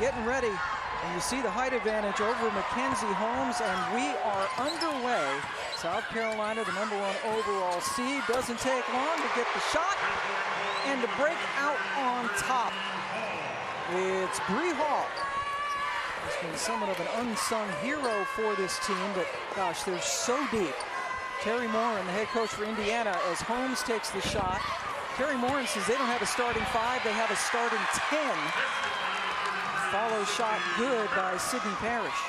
getting ready. And you see the height advantage over Mackenzie Holmes, and we are underway. South Carolina, the #1 overall seed, doesn't take long to get the shot and to break out on top. It's Bree Hall. He's been somewhat of an unsung hero for this team, but gosh, they're so deep. Terry Morin, the head coach for Indiana, as Holmes takes the shot. Terry Morin says they don't have a starting 5, they have a starting 10. Follow shot good by Sydney Parrish.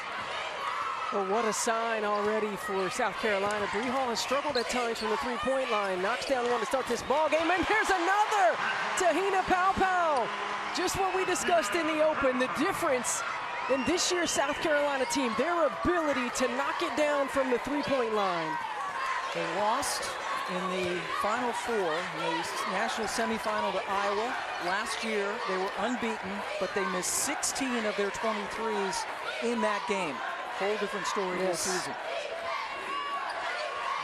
Well, what a sign already for South Carolina. Bree Hall has struggled at times from the three-point line. Knocks down one to start this ball game, and here's another! Tahina Pow. Just what we discussed in the open, the difference in this year's South Carolina team, their ability to knock it down from the three-point line. They lost in the Final Four, in the national semifinal to Iowa. Last year, they were unbeaten, but they missed 16 of their 23s in that game. Whole different story this season.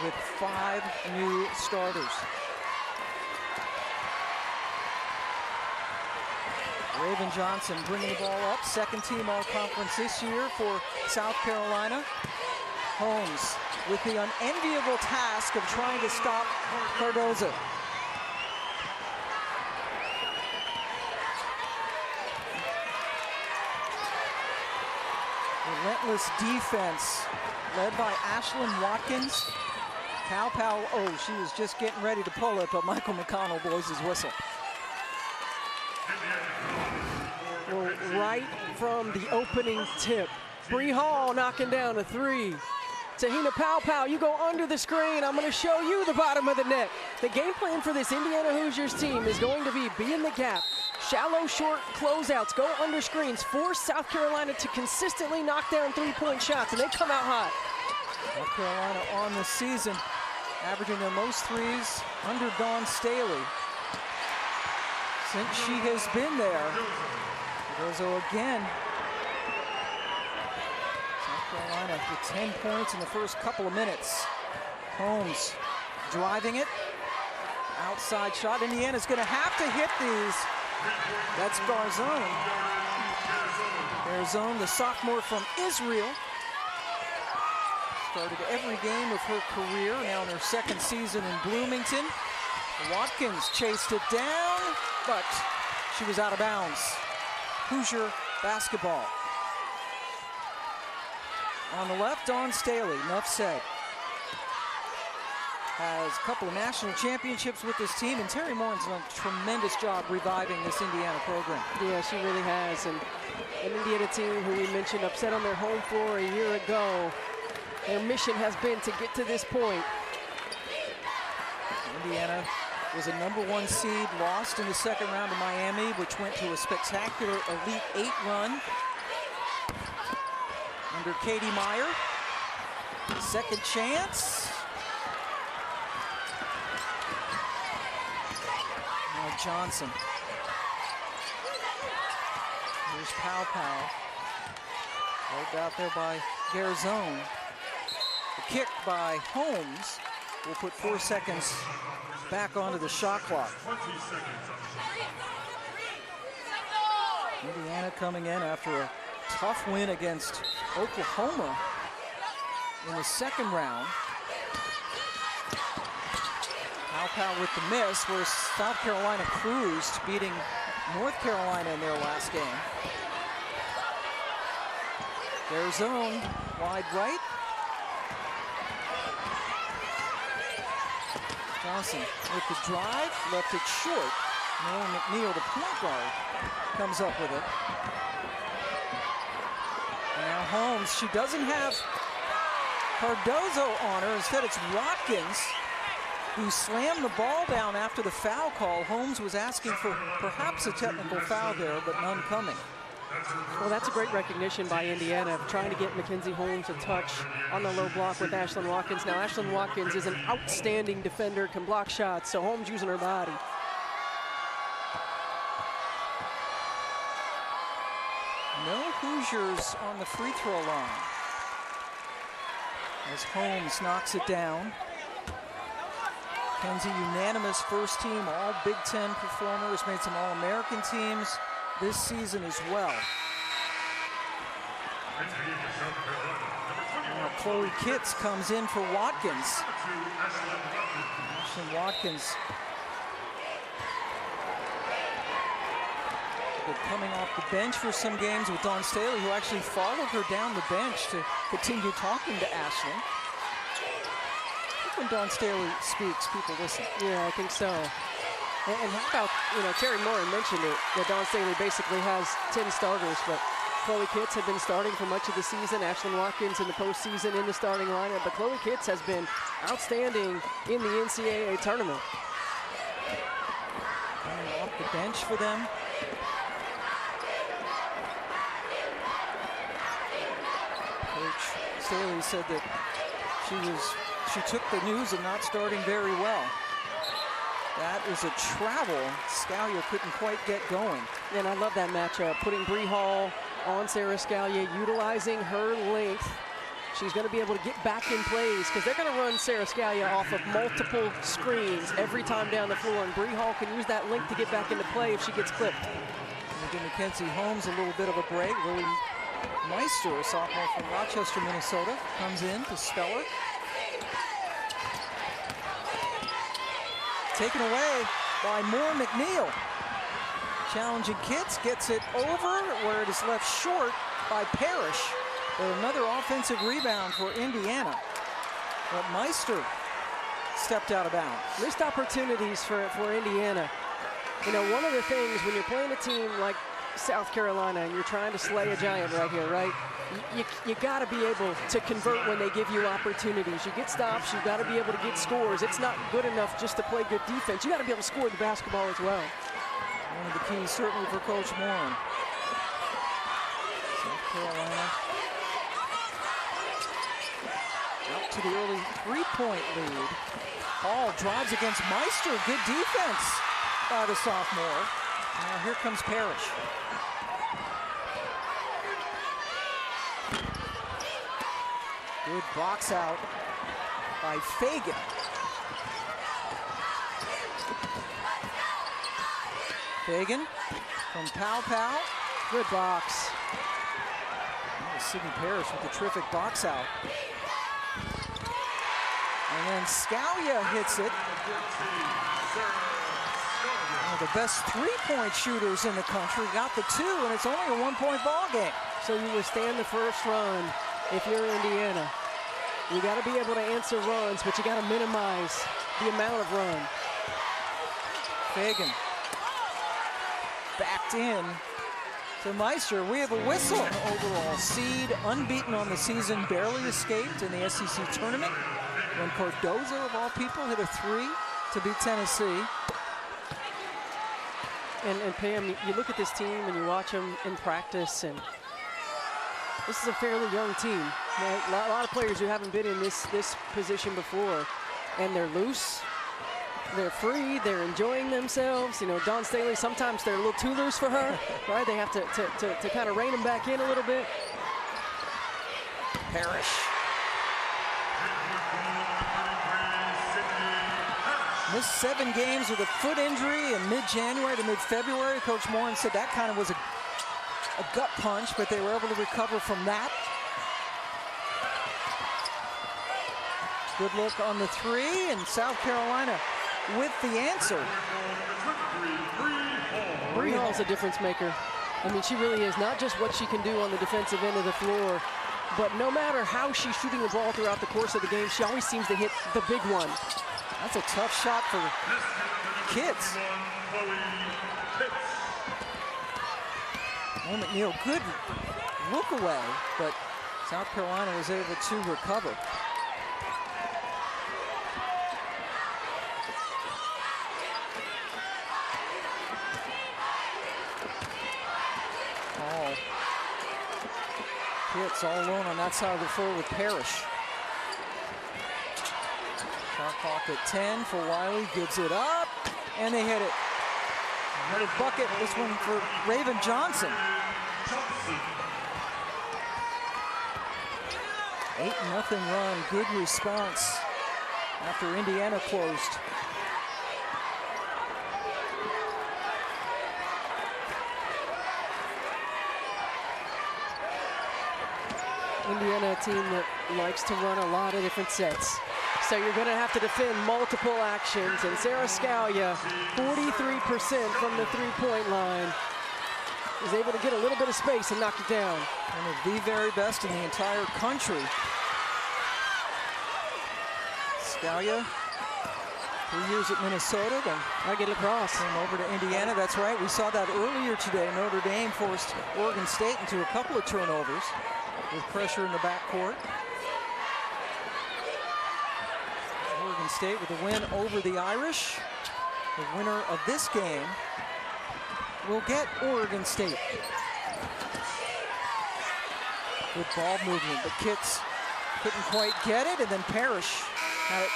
With 5 new starters. Raven Johnson bringing the ball up. Second team all-conference this year for South Carolina. Holmes with the unenviable task of trying to stop Cardozo. Relentless defense led by Ashlyn Watkins. Pow, oh, she was just getting ready to pull it, but Michael McConnell blows his whistle. Well, right from the opening tip, Bree Hall knocking down a 3. Tahina Pow, you go under the screen. I'm going to show you the bottom of the net. The game plan for this Indiana Hoosiers team is going to be in the gap. Shallow, short closeouts, go under screens, force South Carolina to consistently knock down three-point shots, and they come out hot. South Carolina on the season, averaging their most threes under Dawn Staley since she has been there. Cardozo again. South Carolina with 10 points in the first couple of minutes. Holmes driving it. Outside shot. Indiana's going to have to hit these. That's Garzone. Garzone, the sophomore from Israel. Started every game of her career, now in her second season in Bloomington. Watkins chased it down, but she was out of bounds. Hoosier basketball. On the left, Dawn Staley, enough said. Has a couple of national championships with this team, and Terry Morin's done a tremendous job reviving this Indiana program. Yeah, she really has. And an Indiana team who we mentioned upset on their home floor a year ago. Their mission has been to get to this point. Indiana was a #1 seed, lost in the second round to Miami, which went to a spectacular Elite 8 run under Katie Meyer. Second chance. Now Johnson. Here's Pow. Held out there by Garzone. The kick by Holmes will put 4 seconds back onto the shot clock. Indiana coming in after a tough win against Oklahoma in the second round. Pow with the miss, where South Carolina cruised, beating North Carolina in their last game. Garzone wide right. Johnson with the drive, left it short. Nolan McNeil, the point guard, comes up with it. And now Holmes, she doesn't have Cardozo on her. Instead, it's Watkins who slammed the ball down after the foul call. Holmes was asking for perhaps a technical foul there, but none coming. Well, that's a great recognition by Indiana of trying to get Mackenzie Holmes a touch on the low block with Ashlyn Watkins. Now, Ashlyn Watkins is an outstanding defender, can block shots, so Holmes using her body. No Hoosiers on the free throw line as Holmes knocks it down. Mackenzie, unanimous first team, all Big Ten performers, made some All-American teams this season as well. Now Chloe Kitts comes in for Watkins. Ashlyn Watkins coming off the bench for some games with Dawn Staley, who actually followed her down the bench to continue talking to Ashlyn. I think when Dawn Staley speaks, people listen. Yeah, I think so. And how about, Terry Moran mentioned it, that Dawn Staley basically has 10 starters, but Chloe Kitts had been starting for much of the season. Ashlyn Watkins in the postseason in the starting lineup, but Chloe Kitts has been outstanding in the NCAA tournament. Coming off the bench for them. Coach Staley said that she took the news of not starting very well. That is a travel Scalia couldn't quite get going. And I love that matchup, putting Bree Hall on Sarah Scalia, utilizing her length. She's going to be able to get back in plays because they're going to run Sarah Scalia off of multiple screens every time down the floor, and Bree Hall can use that length to get back into play if she gets clipped. And give Mackenzie Holmes a little bit of a break. Lily Meister, a sophomore from Rochester, Minnesota, comes in to spell her. Taken away by Moore McNeil. Challenging Kitts, gets it over where it is left short by Parrish. But another offensive rebound for Indiana. But Meister stepped out of bounds. Missed opportunities for Indiana. One of the things when you're playing a team like South Carolina and you're trying to slay a giant right here, right? You got to be able to convert when they give you opportunities. You get stops, you got to be able to get scores. It's not good enough just to play good defense. You got to be able to score the basketball as well. One of the keys certainly for Coach Moran. South Carolina out to the early three-point lead. Hall drives against Meister. Good defense by the sophomore. Now here comes Parrish. Good box out by Fagan. Fagan from Pow. Good box. Sydney Parrish with a terrific box out. And then Scalia hits it. One of the best three-point shooters in the country. Got the two, and it's only a one-point ball game. So you withstand the first run if you're Indiana. You got to be able to answer runs, but you got to minimize the amount of run. Fagan backed in to Meister. We have a whistle. Overall seed, unbeaten on the season, barely escaped in the SEC tournament when Cardozo, of all people, hit a three to beat Tennessee. And Pam, you look at this team and you watch them in practice, and this is a fairly young team. Right? A lot of players who haven't been in this position before, and they're loose, they're free, they're enjoying themselves. Dawn Staley, sometimes they're a little too loose for her, right? They have to kind of rein them back in a little bit. Parrish. Missed 7 games with a foot injury in mid-January to mid-February. Coach Moran said that kind of was a gut punch, but they were able to recover from that. Good look on the three, and South Carolina with the answer. Bree Hall's a difference maker. I mean, she really is. Not just what she can do on the defensive end of the floor, but no matter how she's shooting the ball throughout the course of the game, she always seems to hit the big one. That's a tough shot for Kitts. Moore McNeil, good look away, but South Carolina was able to recover. Kitts all alone on that side of the floor with Parrish. Shot clock at 10 for Wiley, gives it up, and they hit it. Another bucket, this one for Raven Johnson. 8-0 run, good response after Indiana closed. Indiana, a team that likes to run a lot of different sets. So you're going to have to defend multiple actions. And Sarah Scalia, 43% from the three-point line, is able to get a little bit of space and knock it down. One of the very best in the entire country. Scalia, 3 years at Minnesota, then I get across. came over to Indiana. That's right. We saw that earlier today. Notre Dame forced Oregon State into a couple of turnovers with pressure in the backcourt. Oregon State with a win over the Irish. The winner of this game will get Oregon State. Good ball movement, but Kitts couldn't quite get it, and then Parrish had it.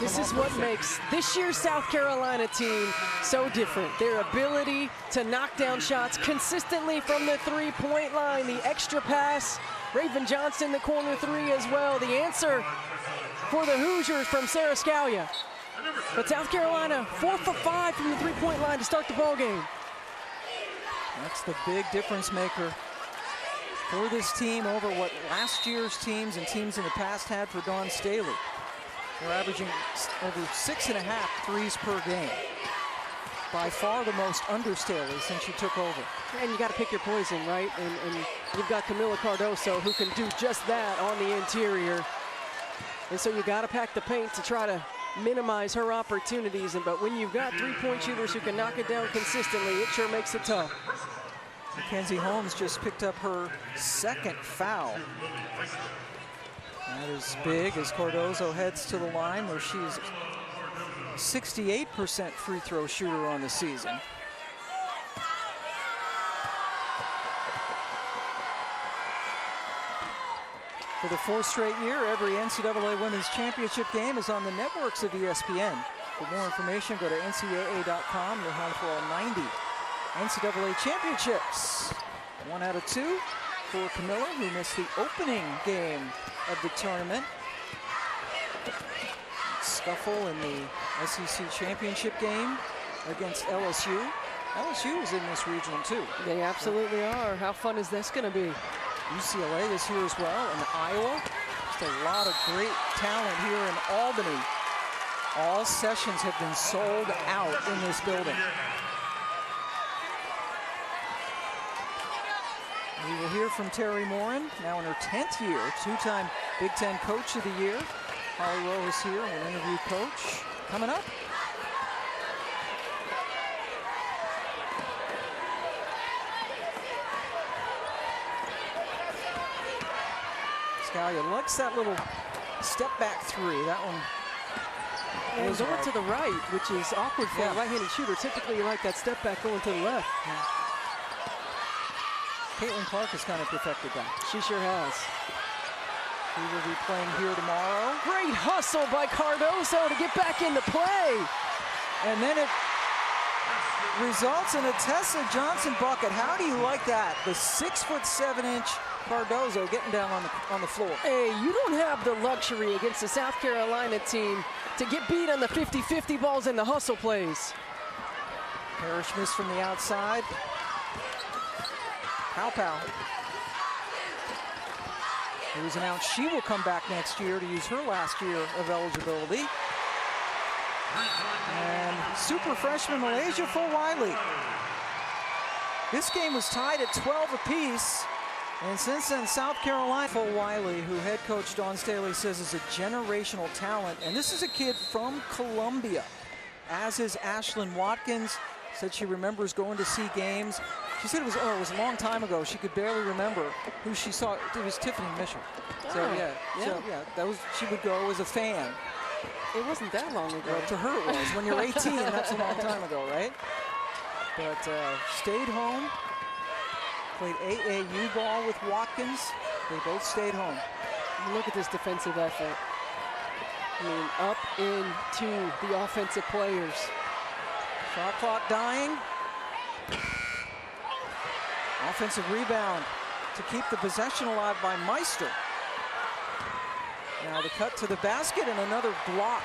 This is what makes this year's South Carolina team so different. Their ability to knock down shots consistently from the three-point line. The extra pass, Raven Johnson, the corner three as well. The answer for the Hoosiers from Sarah Scalia. But South Carolina, 4 for 5 from the three-point line to start the ball game. That's the big difference maker for this team over what last year's teams and teams in the past had for Dawn Staley. They're averaging over 6.5 threes per game. By far the most under Staley since she took over. And you got to pick your poison, right? And you've got Camila Cardoso who can do just that on the interior. And so you got to pack the paint to try to minimize her opportunities. But when you've got three-point shooters who can knock it down consistently, it sure makes it tough. Mackenzie Holmes just picked up her second foul. That is big as Cardozo heads to the line where she's 68% free throw shooter on the season. For the 4th straight year, every NCAA Women's Championship game is on the networks of ESPN. For more information, go to ncaa.com. Your home for all 90 NCAA championships. 1 out of 2 for Camila, who missed the opening game of the tournament. Scuffle in the SEC championship game against LSU. LSU is in this region too. They absolutely are. How fun is this going to be? UCLA this year as well, and Iowa. Just a lot of great talent here in Albany. All sessions have been sold out in this building. We will hear from Terry Morin, now in her 10th year, 2-time Big Ten Coach of the Year. Holly Rowe is here and will interview Coach coming up. Scalia likes that little step back three. That one And going to the right, which is awkward for a right-handed shooter. Typically, you like that step back going to the left. Yeah. Caitlin Clark has kind of perfected that. She sure has. She will be playing here tomorrow. Great hustle by Cardoso to get back into play. And then it results in a Tessa Johnson bucket. How do you like that? The 6'7" Cardoso getting down on the floor. Hey, you don't have the luxury against the South Carolina team to get beat on the 50-50 balls and the hustle plays. Parrish missed from the outside. Pow. It was announced she will come back next year to use her last year of eligibility. And super freshman Malaysia Fulwiley. This game was tied at 12 apiece. And since then, South Carolina, Fulwiley, who head coach Dawn Staley says is a generational talent. And this is a kid from Columbia, as is Ashlyn Watkins. Said she remembers going to see games. She said it was a long time ago. She could barely remember who she saw. It was Tiffany Misher. So she would go as a fan. It wasn't that long ago. Well, to her it was. When you're 18, that's a long time ago, right? But stayed home. Played AAU ball with Watkins. They both stayed home. Look at this defensive effort. I mean, up into the offensive players. Shot clock dying. Offensive rebound to keep the possession alive by Meister. Now the cut to the basket and another block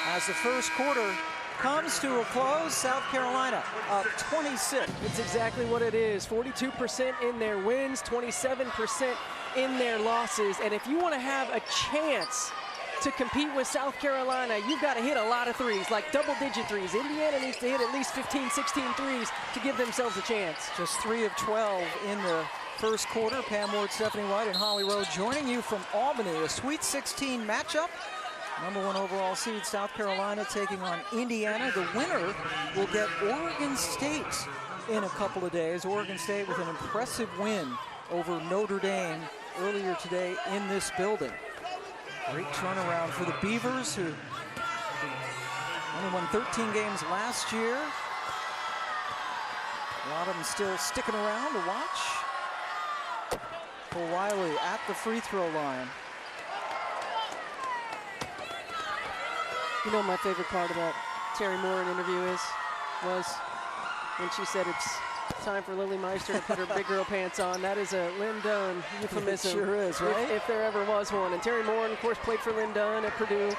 as the first quarter comes to a close. South Carolina up 26. It's exactly what it is. 42% in their wins, 27% in their losses. And if you want to have a chance to compete with South Carolina, you've got to hit a lot of threes, like double-digit threes. Indiana needs to hit at least 15, 16 threes to give themselves a chance. Just 3 of 12 in the first quarter. Pam Ward, Stephanie White, and Holly Rowe joining you from Albany. A Sweet 16 matchup. #1 overall seed South Carolina taking on Indiana. The winner will get Oregon State in a couple of days. Oregon State with an impressive win over Notre Dame earlier today in this building. Great turnaround for the Beavers, who only won 13 games last year. A lot of them still sticking around to watch. Cole Wiley at the free throw line. You know, my favorite part of that Terry Moore interview was when she said it's time for Lily Meister to put her big girl pants on. That is a Lynn Dunn euphemism. It sure is, right? If there ever was one. And Terry Moore, of course, played for Lynn Dunn at Purdue.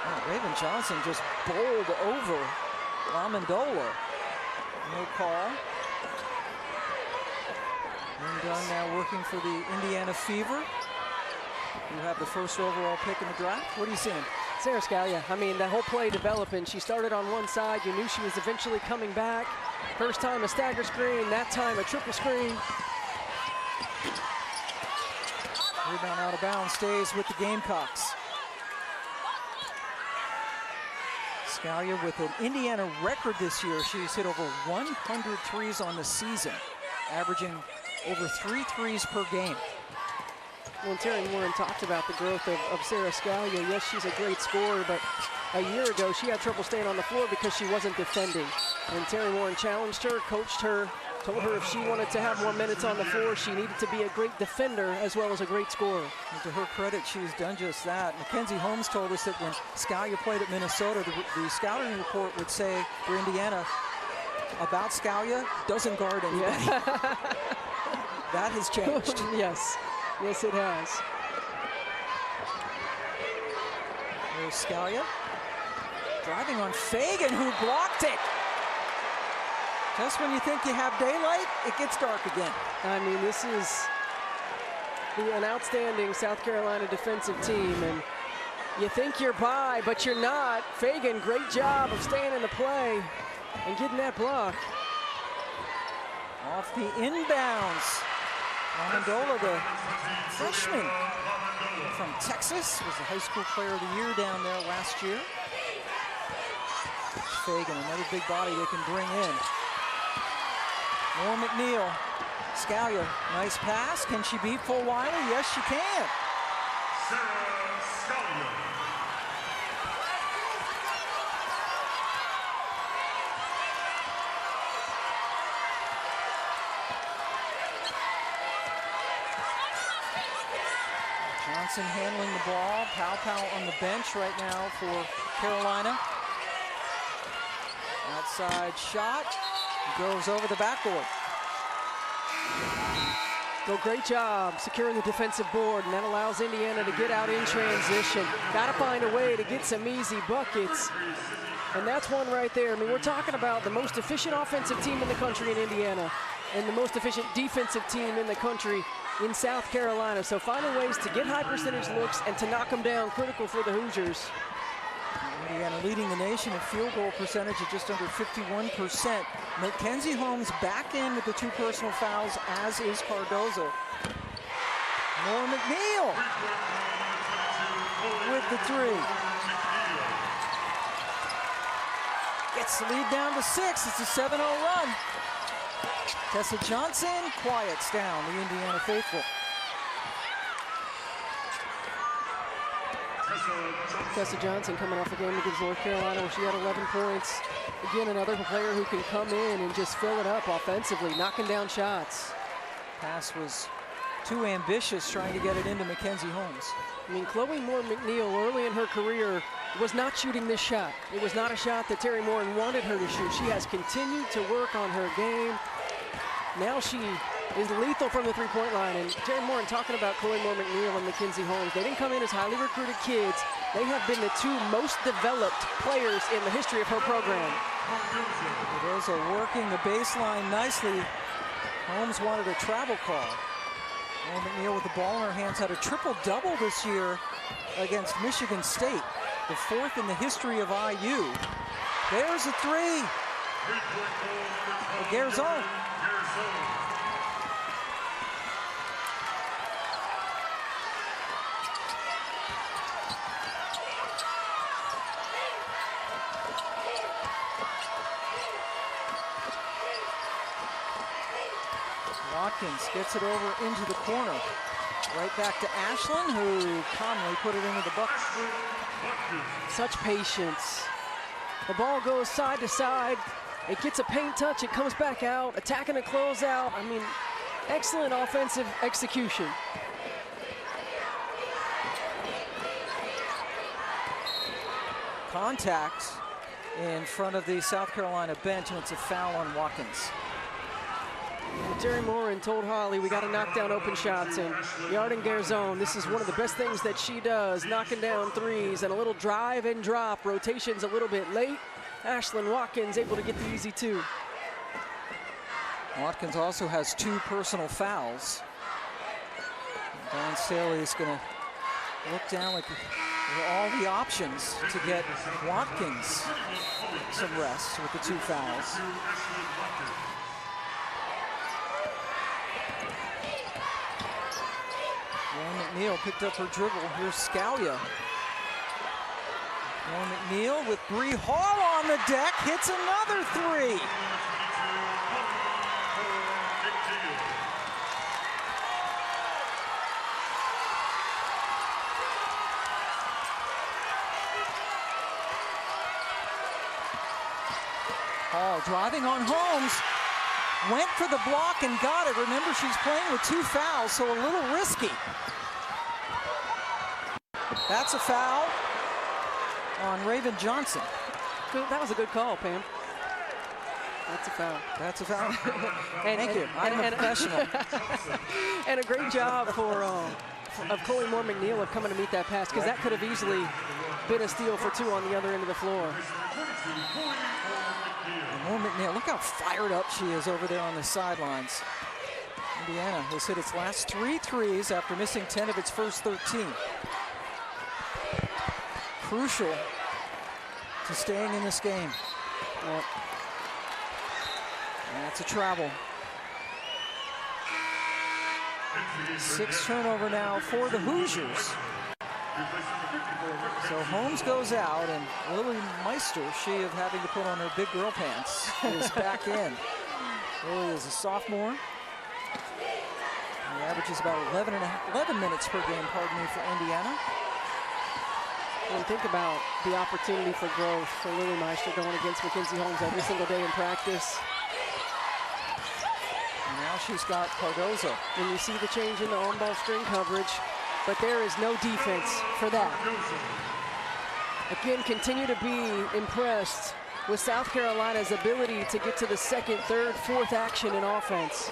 Oh, Raven Johnson just bowled over Amendola. No call. Lynn Dunn now working for the Indiana Fever, who have the first overall pick in the draft. What are you seeing? Sarah Scalia, I mean, that whole play developing. She started on one side. You knew she was eventually coming back. First time a stagger screen, that time a triple screen. Rebound out of bounds, stays with the Gamecocks. Scalia with an Indiana record this year. She's hit over 100 threes on the season, averaging over 3 threes per game. Well, Terry Warren talked about the growth of Sarah Scalia. Yes, she's a great scorer, but a year ago she had trouble staying on the floor because she wasn't defending. And Terry Warren challenged her, coached her, told her if she wanted to have more minutes on the floor, she needed to be a great defender as well as a great scorer. And to her credit, she's done just that. Mackenzie Holmes told us that when Scalia played at Minnesota, the scouting report would say for Indiana about Scalia, doesn't guard anybody. Yeah. That has changed. Yes. Yes, it has. There's Scalia driving on Fagan, who blocked it. Just when you think you have daylight, it gets dark again. I mean, this is an outstanding South Carolina defensive team, and you think you're by, but you're not. Fagan, great job of staying in the play and getting that block. Off the inbounds. Amendola, the freshman from Texas, was the high school player of the year down there last year. Fagan, another big body they can bring in. More McNeil. Scalia, nice pass. Can she beat Full Wiley? Yes, she can. Johnson handling the ball. Pow on the bench right now for Carolina. Outside shot. Goes over the backboard. So great job securing the defensive board, and that allows Indiana to get out in transition. Got to find a way to get some easy buckets. And that's one right there. I mean, we're talking about the most efficient offensive team in the country in Indiana and the most efficient defensive team in the country in South Carolina. So finding ways to get high percentage looks and to knock them down, critical for the Hoosiers. Indiana leading the nation in field goal percentage at just under 51%. Mackenzie Holmes back in with the 2 personal fouls, as is Cardozo. More McNeil with the 3. Gets the lead down to 6. It's a 7-0 run. Tessa Johnson quiets down the Indiana faithful. Tessa Johnson coming off a game against North Carolina where she had 11 points. Again, another player who can come in and just fill it up offensively, knocking down shots. Pass was too ambitious trying to get it into Mackenzie Holmes. I mean, Chloe Moore McNeil early in her career was not shooting this shot. It was not a shot that Terry Moore wanted her to shoot. She has continued to work on her game. Now she is lethal from the three-point line. And Jerry Moore, talking about Chloe Moore McNeil and Mackenzie Holmes, they didn't come in as highly recruited kids. They have been the two most developed players in the history of her program. Those are working the baseline nicely. Holmes wanted a travel call. Moore McNeil with the ball in her hands had a triple-double this year against Michigan State, the 4th in the history of IU. There's a three. Garzon. Watkins gets it over into the corner. Right back to Ashlyn, who calmly put it into the bucket. Such patience. The ball goes side to side. It gets a paint touch, it comes back out, attacking a closeout. I mean, excellent offensive execution. Contact in front of the South Carolina bench, and it's a foul on Watkins. Jerry Morin told Holly, we got to knock down open shots, and Yarden Garzon, this is one of the best things that she does, knocking down threes and a little drive and drop, rotations a little bit late. Ashlyn Watkins able to get the easy two. Watkins also has 2 personal fouls. Dawn Staley is going to look down like all the options to get Watkins some rest with the 2 fouls. McNeil picked up her dribble. Here's Scalia. McNeil with Bree Hall on the deck, hits another 3. Hall driving on Holmes. Went for the block and got it. Remember, she's playing with 2 fouls, so a little risky. That's a foul on Raven Johnson. That was a good call, Pam. That's a foul. That's a foul. Thank you. I'm a professional. And a great job of Chloe Moore McNeil of coming to meet that pass, because that could have easily been a steal for 2 on the other end of the floor. Moore McNeil, look how fired up she is over there on the sidelines. Indiana has hit its last 3 threes after missing 10 of its first 13. Crucial to staying in this game. Yep. And that's a travel. 6 turnover now for the Hoosiers. So Holmes goes out, and Lily Meister, she of having to put on her big girl pants, is back in. Lily is a sophomore. And averages about 11 minutes per game, pardon me, for Indiana. And think about the opportunity for growth for Lily Meister going against Mackenzie Holmes every single day in practice. And now she's got Cardozo. And you see the change in the on-ball screen coverage, but there is no defense for that. Again, continue to be impressed with South Carolina's ability to get to the 2nd, 3rd, 4th action in offense.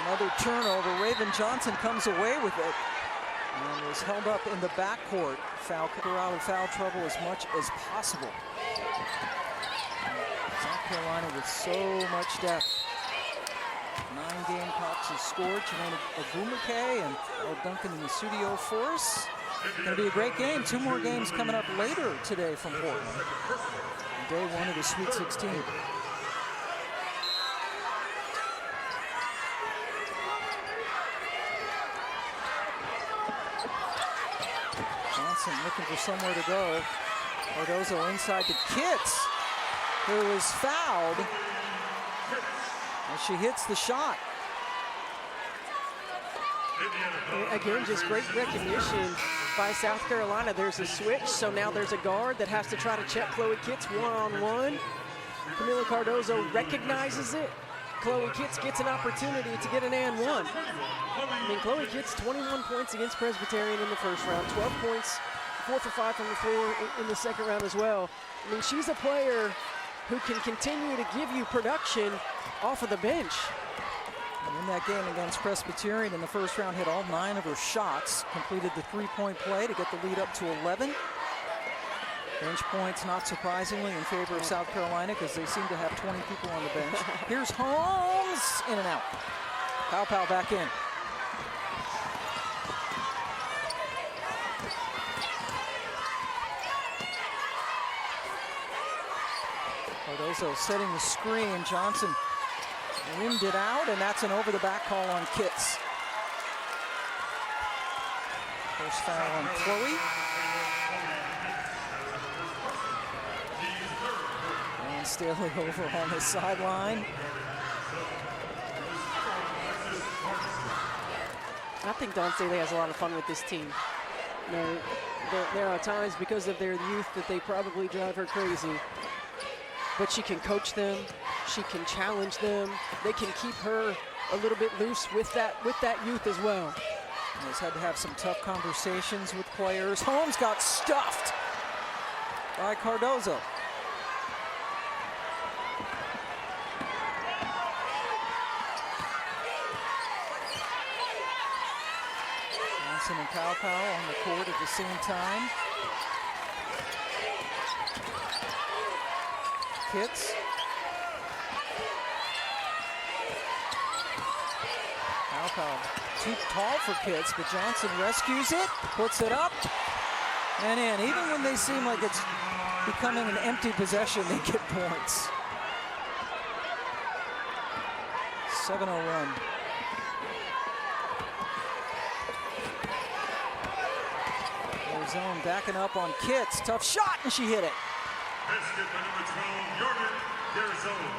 Another turnover. Raven Johnson comes away with it and is held up in the backcourt. Foul, kick her out of foul trouble as much as possible. South Carolina with so much depth. 9 Gamecocks has scored. Janona Ogumake and Earl Duncan in the studio for us. Going to be a great game. 2 more games coming up later today from Portland. Day 1 of the Sweet 16. Johnson looking for somewhere to go. Cardozo inside to Kitts, who is fouled as she hits the shot. Again, just great recognition by South Carolina. There's a switch, so now there's a guard that has to try to check Chloe Kitts one-on-one. Camila Cardozo recognizes it. Chloe Kitts gets an opportunity to get an and one. I mean, Chloe Kitts, 21 points against Presbyterian in the first round, 12 points 4 for 5 from the floor in the second round as well. I mean, she's a player who can continue to give you production off of the bench. And in that game against Presbyterian in the first round, hit all 9 of her shots, completed the three-point play to get the lead up to 11. Bench points, not surprisingly, in favor of South Carolina because they seem to have 20 people on the bench. Here's Holmes, in and out. Pow back in. Cardozo setting the screen. Johnson rimmed it out, and that's an over-the-back call on Kitts. First foul on Chloe. And Staley over on the sideline. I think Dawn Staley has a lot of fun with this team. You know, there are times because of their youth that they probably drive her crazy. But she can coach them, she can challenge them, they can keep her a little bit loose with that youth as well. He's had to have some tough conversations with players. Holmes got stuffed by Cardozo. Johnson and Pow on the court at the same time. Kitts. Pow too tall for Kitts, but Johnson rescues it, puts it up, and in. Even when they seem like it's becoming an empty possession, they get points. 7-0 run. Their zone backing up on Kitts. Tough shot, and she hit it. Basket by number 12, Jordan Garzone.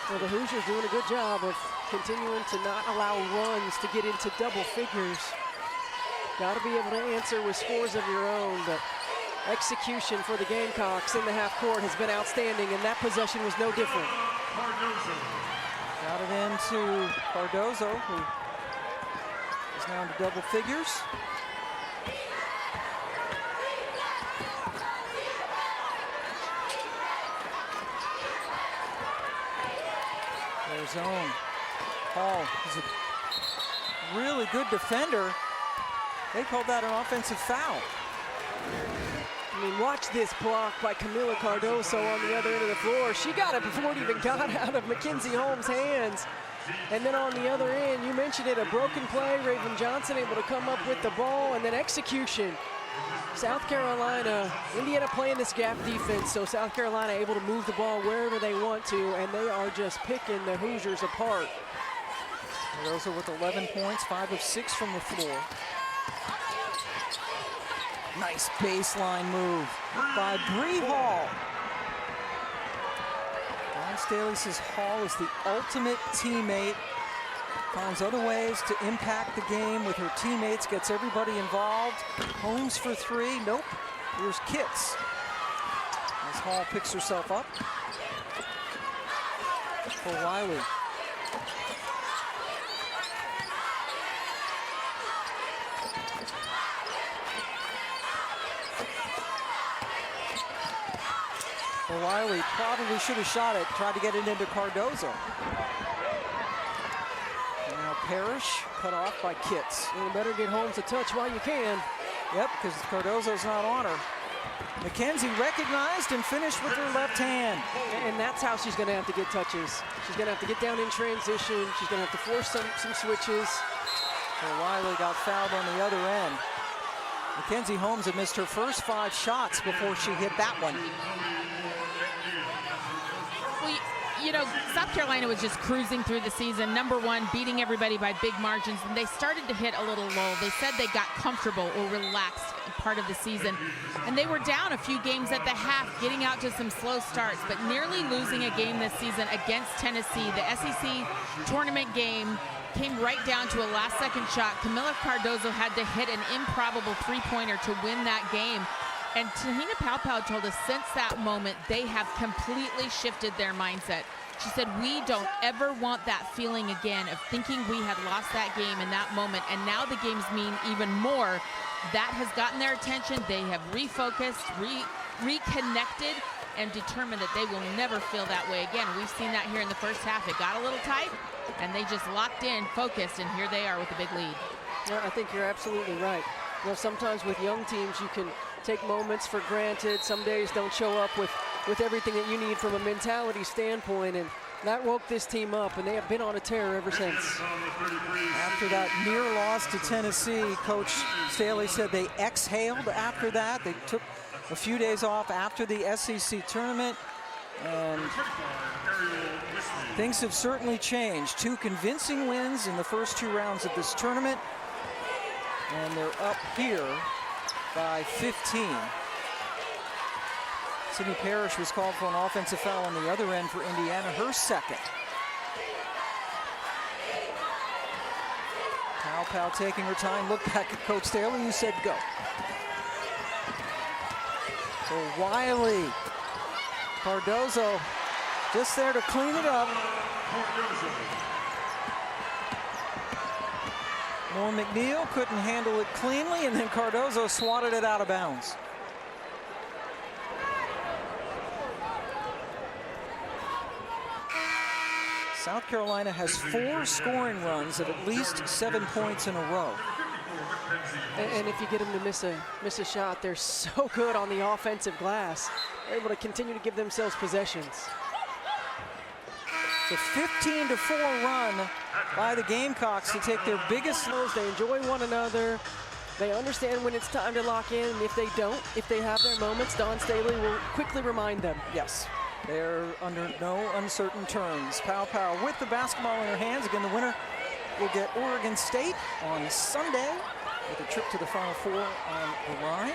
Well, the Hoosiers doing a good job of continuing to not allow runs to get into double figures. Got to be able to answer with scores of your own, but execution for the Gamecocks in the half court has been outstanding, and that possession was no different. Cardozo. Got it into Cardozo, who is now into double figures. Zone. Hall is a really good defender. They called that an offensive foul. I mean, watch this block by Camila Cardozo on the other end of the floor. She got it before it even got out of Mackenzie Holmes' hands. And then on the other end, you mentioned it, a broken play. Raven Johnson able to come up with the ball, and then execution. South Carolina, Indiana playing this gap defense, so South Carolina able to move the ball wherever they want to, and they are just picking the Hoosiers apart. Cardozo with 11 points, 5 of 6 from the floor. Nice baseline move by Bree Hall. Dawn Staley says Hall is the ultimate teammate. Finds other ways to impact the game with her teammates, gets everybody involved. Holmes for 3, nope. Here's Kitts. As Hall picks herself up. For Wiley. Wiley probably should have shot it, tried to get it into Cardozo. Now Parrish cut off by Kitts. You better get Holmes a touch while you can. Yep, because Cardozo's not on her. McKenzie recognized and finished with her left hand. And that's how she's going to have to get touches. She's going to have to get down in transition. She's going to have to force some switches. So Wiley got fouled on the other end. Mackenzie Holmes had missed her first 5 shots before she hit that one. Well, you know, South Carolina was just cruising through the season. #1, beating everybody by big margins, and they started to hit a little lull. They said they got comfortable or relaxed part of the season, and they were down a few games at the half, getting out to some slow starts, but nearly losing a game this season against Tennessee. The SEC tournament game came right down to a last-second shot. Camila Cardozo had to hit an improbable three-pointer to win that game. And Tahina Paopao told us since that moment, they have completely shifted their mindset. She said, we don't ever want that feeling again of thinking we had lost that game in that moment. And now the games mean even more. That has gotten their attention. They have refocused, reconnected, and determined that they will never feel that way again. We've seen that here in the first half. It got a little tight, and they just locked in, focused, and here they are with a big lead. Yeah, I think you're absolutely right. You know, sometimes with young teams, you can take moments for granted. Some days don't show up with everything that you need from a mentality standpoint, and that woke this team up, and they have been on a tear ever since. After that near loss to Tennessee, Coach Staley said they exhaled after that. They took a few days off after the SEC tournament, and things have certainly changed. 2 convincing wins in the first 2 rounds of this tournament, and they're up here by 15. Sydney Parrish was called for an offensive foul on the other end for Indiana, her second. Paopao taking her time. Look back at Coach Staley, who said go. So Wiley, Cardozo just there to clean it up. Moore McNeil couldn't handle it cleanly, and then Cardozo swatted it out of bounds. South Carolina has 4 scoring runs of at least 7 points in a row. And if you get them to miss a shot, they're so good on the offensive glass. They're able to continue to give themselves possessions. It's a 15-4 run by the Gamecocks to take their biggest. They enjoy one another. They understand when it's time to lock in, and if they don't, if they have their moments, Dawn Staley will quickly remind them. Yes, they're under no uncertain terms. Paopao with the basketball in her hands. Again, the winner will get Oregon State on Sunday with a trip to the Final Four on the line.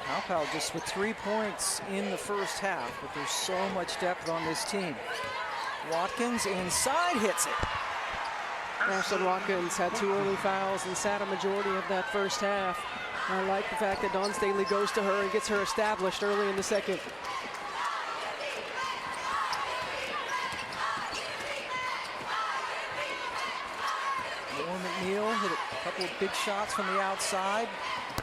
Paopao just with 3 points in the first half, but there's so much depth on this team. Watkins inside, hits it. Ashlyn Watkins had 2 early fouls and sat a majority of that first half. I like the fact that Dawn Staley goes to her and gets her established early in the second. Moore McNeil hit a couple of big shots from the outside.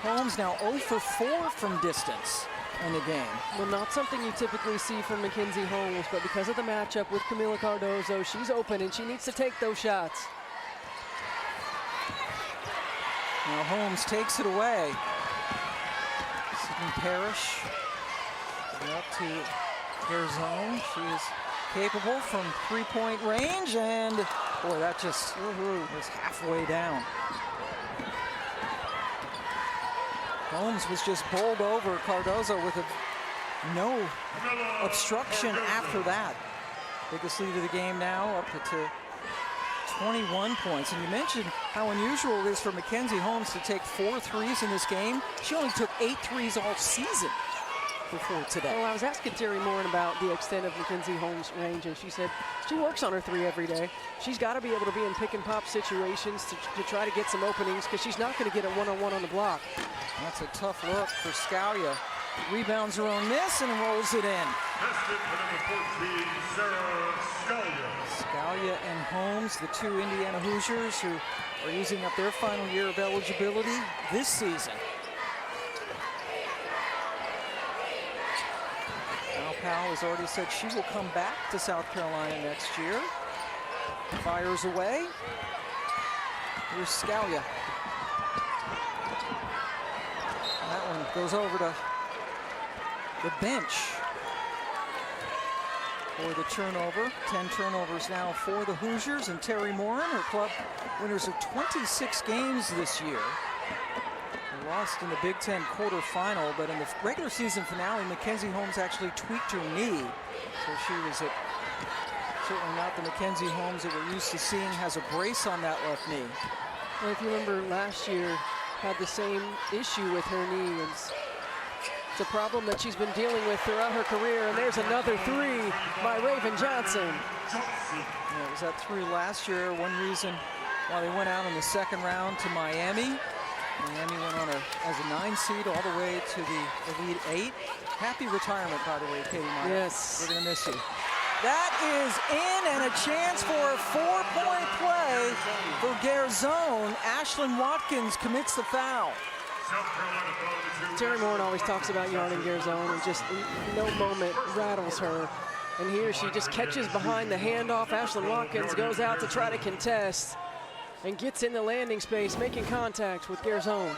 Holmes now 0 for 4 from distance in the game. Well, not something you typically see from Mackenzie Holmes, but because of the matchup with Camila Cardozo, she's open and she needs to take those shots. Now Holmes takes it away. Sydney Parrish up to their zone. She is capable from 3-point range, and boy, that just was halfway down. Holmes was just bowled over Cardozo with no obstruction after that. Biggest lead of the game now, up to 21 points. And you mentioned how unusual it is for Mackenzie Holmes to take 4 threes in this game. She only took 8 threes all season before today. Well, I was asking Terry Morin about the extent of Mackenzie Holmes' range, and she said she works on her 3 every day. She's got to be able to be in pick and pop situations to try to get some openings, because she's not going to get a one-on-one on the block. That's a tough look for Scalia. Rebounds her own miss and rolls it in. Scalia and Holmes, the 2 Indiana Hoosiers who are using up their final year of eligibility this season. Paopao has already said she will come back to South Carolina next year. Fires away. Here's Scalia. That one goes over to the bench for the turnover. 10 turnovers now for the Hoosiers, and Terry Morin, her club winners of 26 games this year. They lost in the Big Ten quarterfinal, but in the regular season finale, Mackenzie Holmes actually tweaked her knee. So she was certainly not the Mackenzie Holmes that we're used to seeing, has a brace on that left knee. Well, if you remember last year, had the same issue with her knee. It's a problem that she's been dealing with throughout her career, and there's another 3 by Raven Johnson. Yeah, it was that 3 last year. One reason why they went out in the second round to Miami. Miami went on as a 9 seed all the way to the Elite 8. Happy retirement, by the way, Katie Meyer. Yes. We're going to miss you. That is in, and a chance for a 4-point play for Garzone. Ashlyn Watkins commits the foul. Terry Moore always talks about yarding Garzone, and just in no moment rattles her. And here she just catches behind the handoff. Ashlyn Watkins goes out to try to contest and gets in the landing space, making contact with Garzone.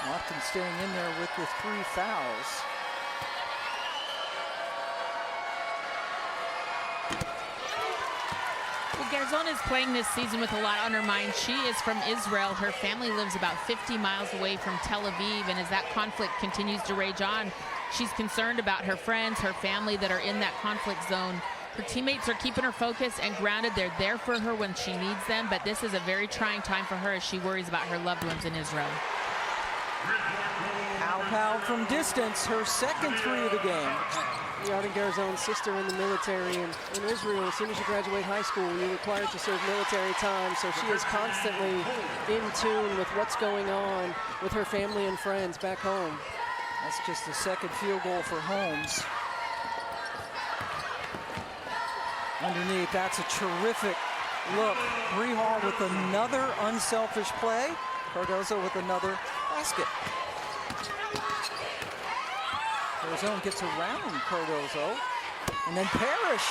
Watkins staying in there with the 3 fouls. Well, Garzone is playing this season with a lot on her mind. She is from Israel. Her family lives about 50 miles away from Tel Aviv, and as that conflict continues to rage on, she's concerned about her friends, her family that are in that conflict zone. Her teammates are keeping her focused and grounded. They're there for her when she needs them, but this is a very trying time for her as she worries about her loved ones in Israel. Pow from distance, her second 3 of the game. Yarding Garzone's sister in the military, and in Israel, as soon as you graduate high school, you're required to serve military time, so she is constantly in tune with what's going on with her family and friends back home. That's just the second field goal for Holmes. Underneath, that's a terrific look. Bree Hall with another unselfish play. Cardozo with another basket. Garzone gets around Cardozo, and then Parrish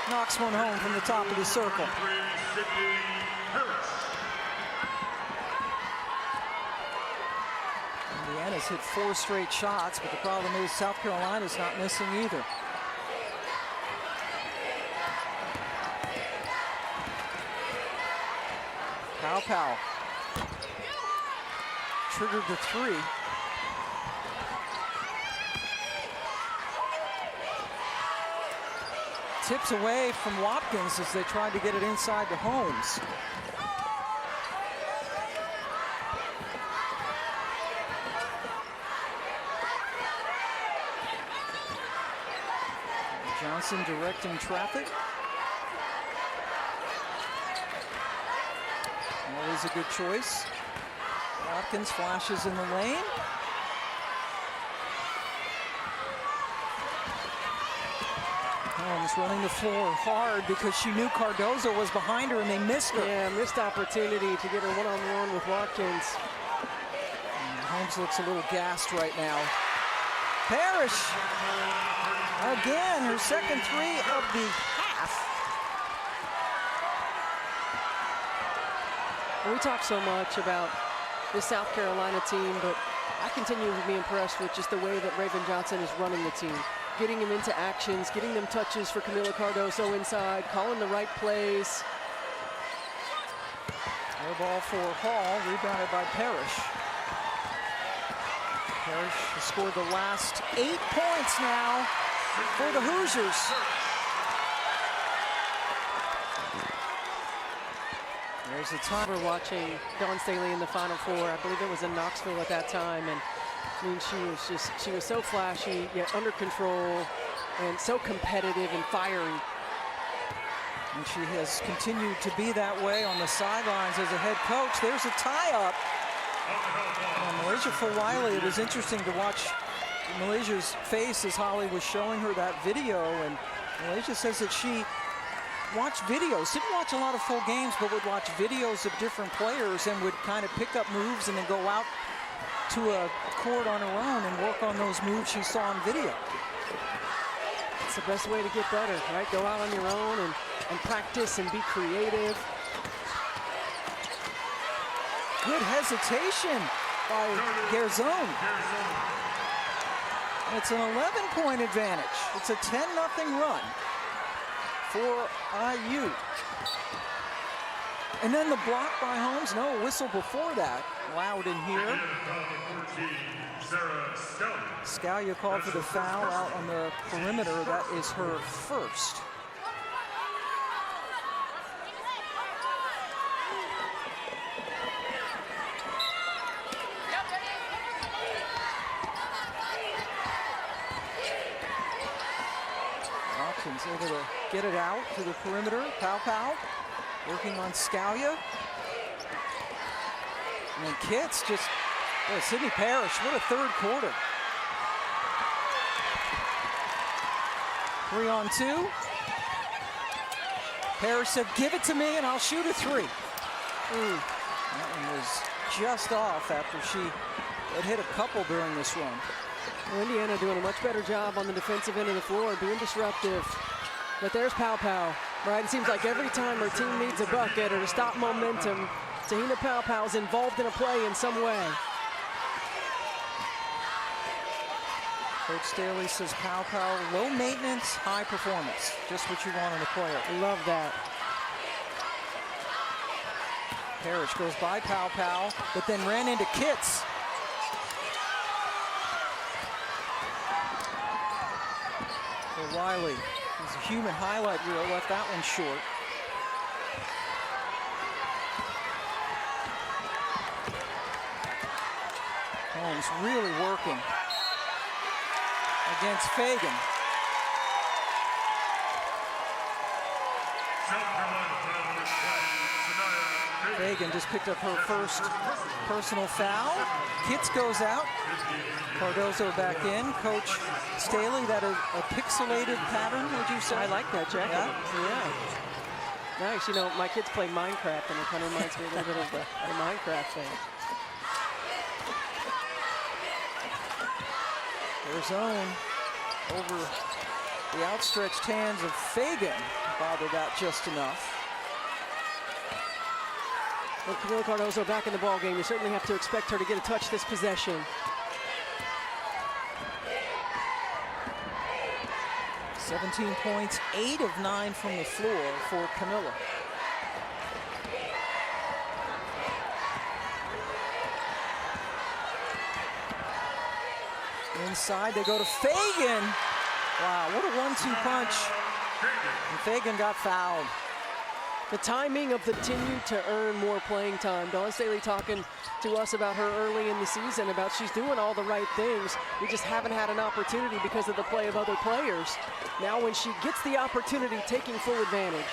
knocks one home from the top of the circle. Indiana's hit 4 straight shots, but the problem is South Carolina's not missing either. Pow triggered the 3. Tips away from Watkins as they tried to get it inside to Holmes. Johnson directing traffic. Always a good choice. Watkins flashes in the lane. Holmes running the floor hard because she knew Cardozo was behind her and they missed her. Yeah, missed opportunity to get her one-on-one with Watkins. And Holmes looks a little gassed right now. Parrish, again, her second 3 of the half. We talk so much about this South Carolina team, but I continue to be impressed with just the way that Raven Johnson is running the team. Getting them into actions, getting them touches for Camila Cardozo inside, calling the right plays. Air ball for Hall, rebounded by Parrish. Parrish has scored the last 8 points now for the Hoosiers. There's a time. We're watching Dawn Staley in the Final Four. I believe it was in Knoxville at that time, and I mean, she was so flashy, yet under control, and so competitive and fiery. And she has continued to be that way on the sidelines as a head coach. There's a tie-up. Malaysia Fulwiley, it was interesting to watch Malaysia's face as Holly was showing her that video, and Malaysia says that she watched videos, didn't watch a lot of full games, but would watch videos of different players and would kind of pick up moves and then go out to a court on her own and work on those moves she saw on video. It's the best way to get better, right? Go out on your own and practice and be creative. Good hesitation by Garzone. It's an 11-point advantage. It's a 10-0 run for IU. And then the block by Holmes. No whistle before that. Loud in here. Scalia called for the foul out on the perimeter. That is her first. Watkins able to get it out to the perimeter. Pow. Working on Scalia. And then Kitts just, oh, Sydney Parrish, what a third quarter. 3 on 2. Parrish said, give it to me and I'll shoot a 3. That one was just off after she had hit a couple during this run. Well, Indiana doing a much better job on the defensive end of the floor, being disruptive. But there's Pau, right? It seems like every time her team needs a bucket or to stop momentum, Te-Hina Pau is involved in a play in some way. Coach Staley says Pau, low maintenance, high performance. Just what you want in a player. Love that. Parrish goes by Pau, but then ran into Kitts. Riley, his human highlight reel left that one short. Holmes really working against Fagan. Fagan just picked up her first personal foul. Kitts goes out. Cardozo back in. Coach Staley, that a pixelated pattern, would you say? I like that jacket. Yeah. Nice. You know, my kids play Minecraft, and it kind of reminds me a little bit of the Minecraft thing. Their zone over the outstretched hands of Fagan. Bothered that just enough. With Camila Cardozo back in the ball game, you certainly have to expect her to get a touch this possession. 17 points, 8 of 9 from the floor for Camila. Inside, they go to Fagan. Wow, what a 1-2 punch. And Fagan got fouled. The timing of the continue to earn more playing time. Dawn Staley talking to us about her early in the season, about she's doing all the right things. We just haven't had an opportunity because of the play of other players. Now when she gets the opportunity, taking full advantage.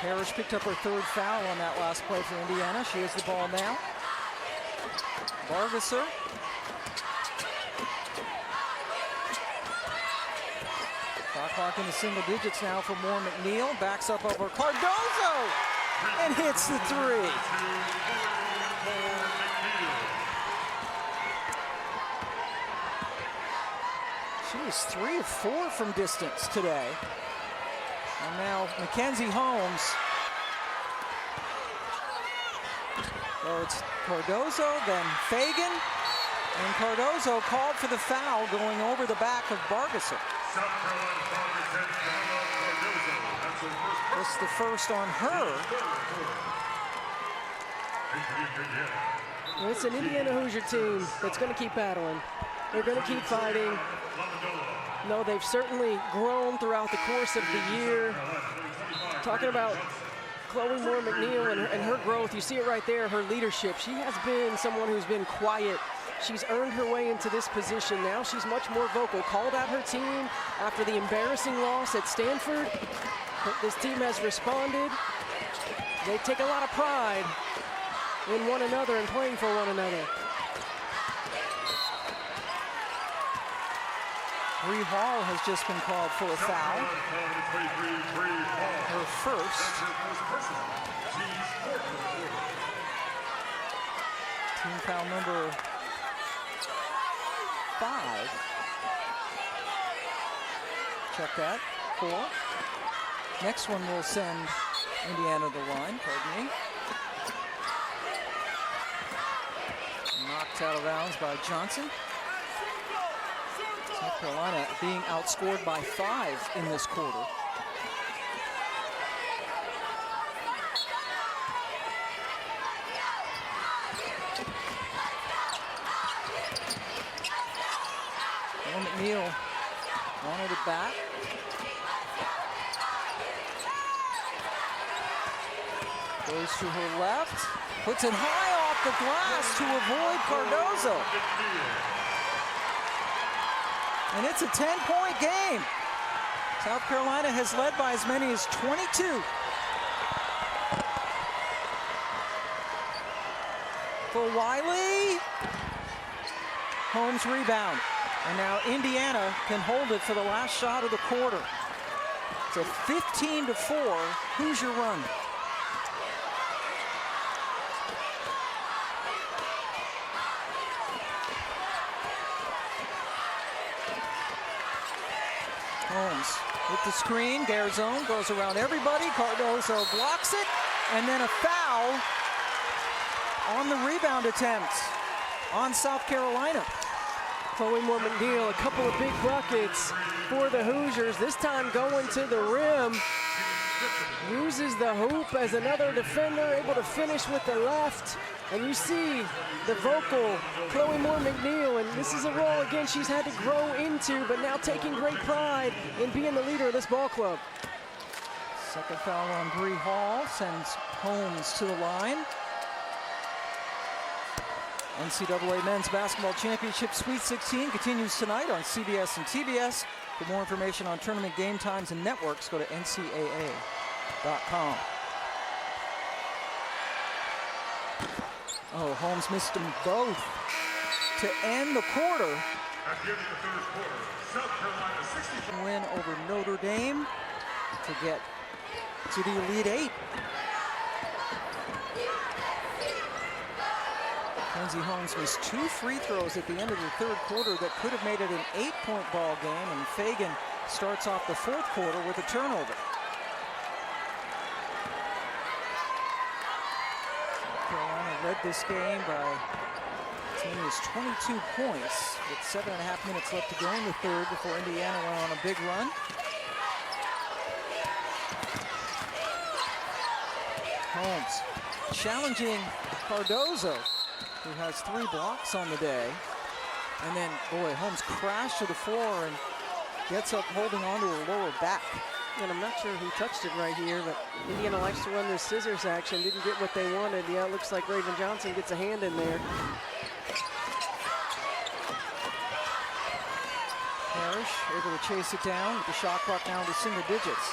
Parrish picked up her third foul on that last play for Indiana. She has the ball now. Vargasser. Clock into single digits now for Moore McNeil. Backs up over Cardozo and hits the 3. She was 3 of 4 from distance today. And now Mackenzie Holmes. So it's Cardozo, then Fagan. And Cardozo called for the foul going over the back of Vargasser. It's the first on her. Well, it's an Indiana Hoosier team that's going to keep battling. They're going to keep fighting. No, they've certainly grown throughout the course of the year. Talking about Chloe Moore McNeil and her growth, you see it right there, her leadership. She has been someone who's been quiet. She's earned her way into this position. Now she's much more vocal. Called out her team after the embarrassing loss at Stanford. This team has responded. They take a lot of pride in one another and playing for one another. Bree Hall has just been called for a foul. Her first. Team foul number 5. Check that. 4. Next one will send Indiana to the line, pardon me. Knocked out of bounds by Johnson. South Carolina being outscored by 5 in this quarter. McNeil wanted it back. Goes to her left, puts it high off the glass to avoid Cardozo. And it's a 10-point game. South Carolina has led by as many as 22. For Wiley. Holmes rebound. And now Indiana can hold it for the last shot of the quarter. It's a 15-4 Hoosier run. Holmes with the screen. Garzone goes around everybody. Cardozo blocks it. And then a foul on the rebound attempt on South Carolina. Chloe Moore McNeil, a couple of big buckets for the Hoosiers. This time going to the rim. Uses the hoop as another defender, able to finish with the left. And you see the vocal Chloe Moore McNeil, and this is a role, again, she's had to grow into, but now taking great pride in being the leader of this ball club. Second foul on Bree Hall sends Holmes to the line. NCAA Men's Basketball Championship Sweet 16 continues tonight on CBS and TBS. For more information on tournament game times and networks, go to ncaa.com. Oh, Holmes missed them both to end the quarter. At the end of the third quarter, South Carolina 64. Win over Notre Dame to get to the Elite Eight. Mackenzie Holmes missed 2 free throws at the end of the third quarter that could have made it an 8-point ball game, and Fagan starts off the fourth quarter with a turnover. Carolina led this game by as many as 22 points with 7.5 minutes left to go in the third before Indiana went on a big run. Holmes challenging Cardozo, who has 3 blocks on the day. And then, boy, Holmes crashed to the floor and gets up holding onto her lower back. And I'm not sure who touched it right here, but Indiana likes to run this scissors action. Didn't get what they wanted. Yeah, it looks like Raven Johnson gets a hand in there. Parrish able to chase it down with the shot clock now to single digits.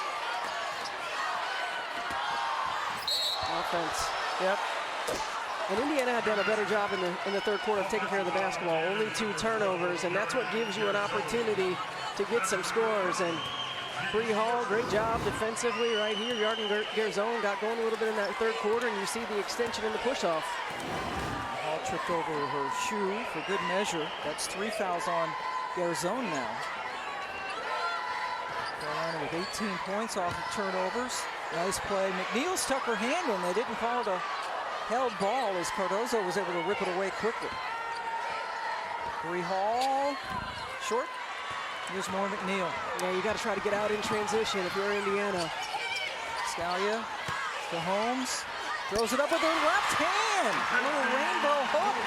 Offense, yep. And Indiana had done a better job in the third quarter of taking care of the basketball. Only 2 turnovers, and that's what gives you an opportunity to get some scores. And Bree Hall, great job defensively right here. Yarden Garzone got going a little bit in that third quarter, and you see the extension in the push-off. Hall tripped over her shoe for good measure. That's 3 fouls on Garzone now. Carolina with 18 points off of turnovers. Nice play. McNeil stuck her hand in. They didn't call it a held ball as Cardozo was able to rip it away quickly. Bree Hall, short. Here's more McNeil. Yeah, you got to try to get out in transition if you're Indiana. Scalia to Holmes. Throws it up with her left hand. A little rainbow hook.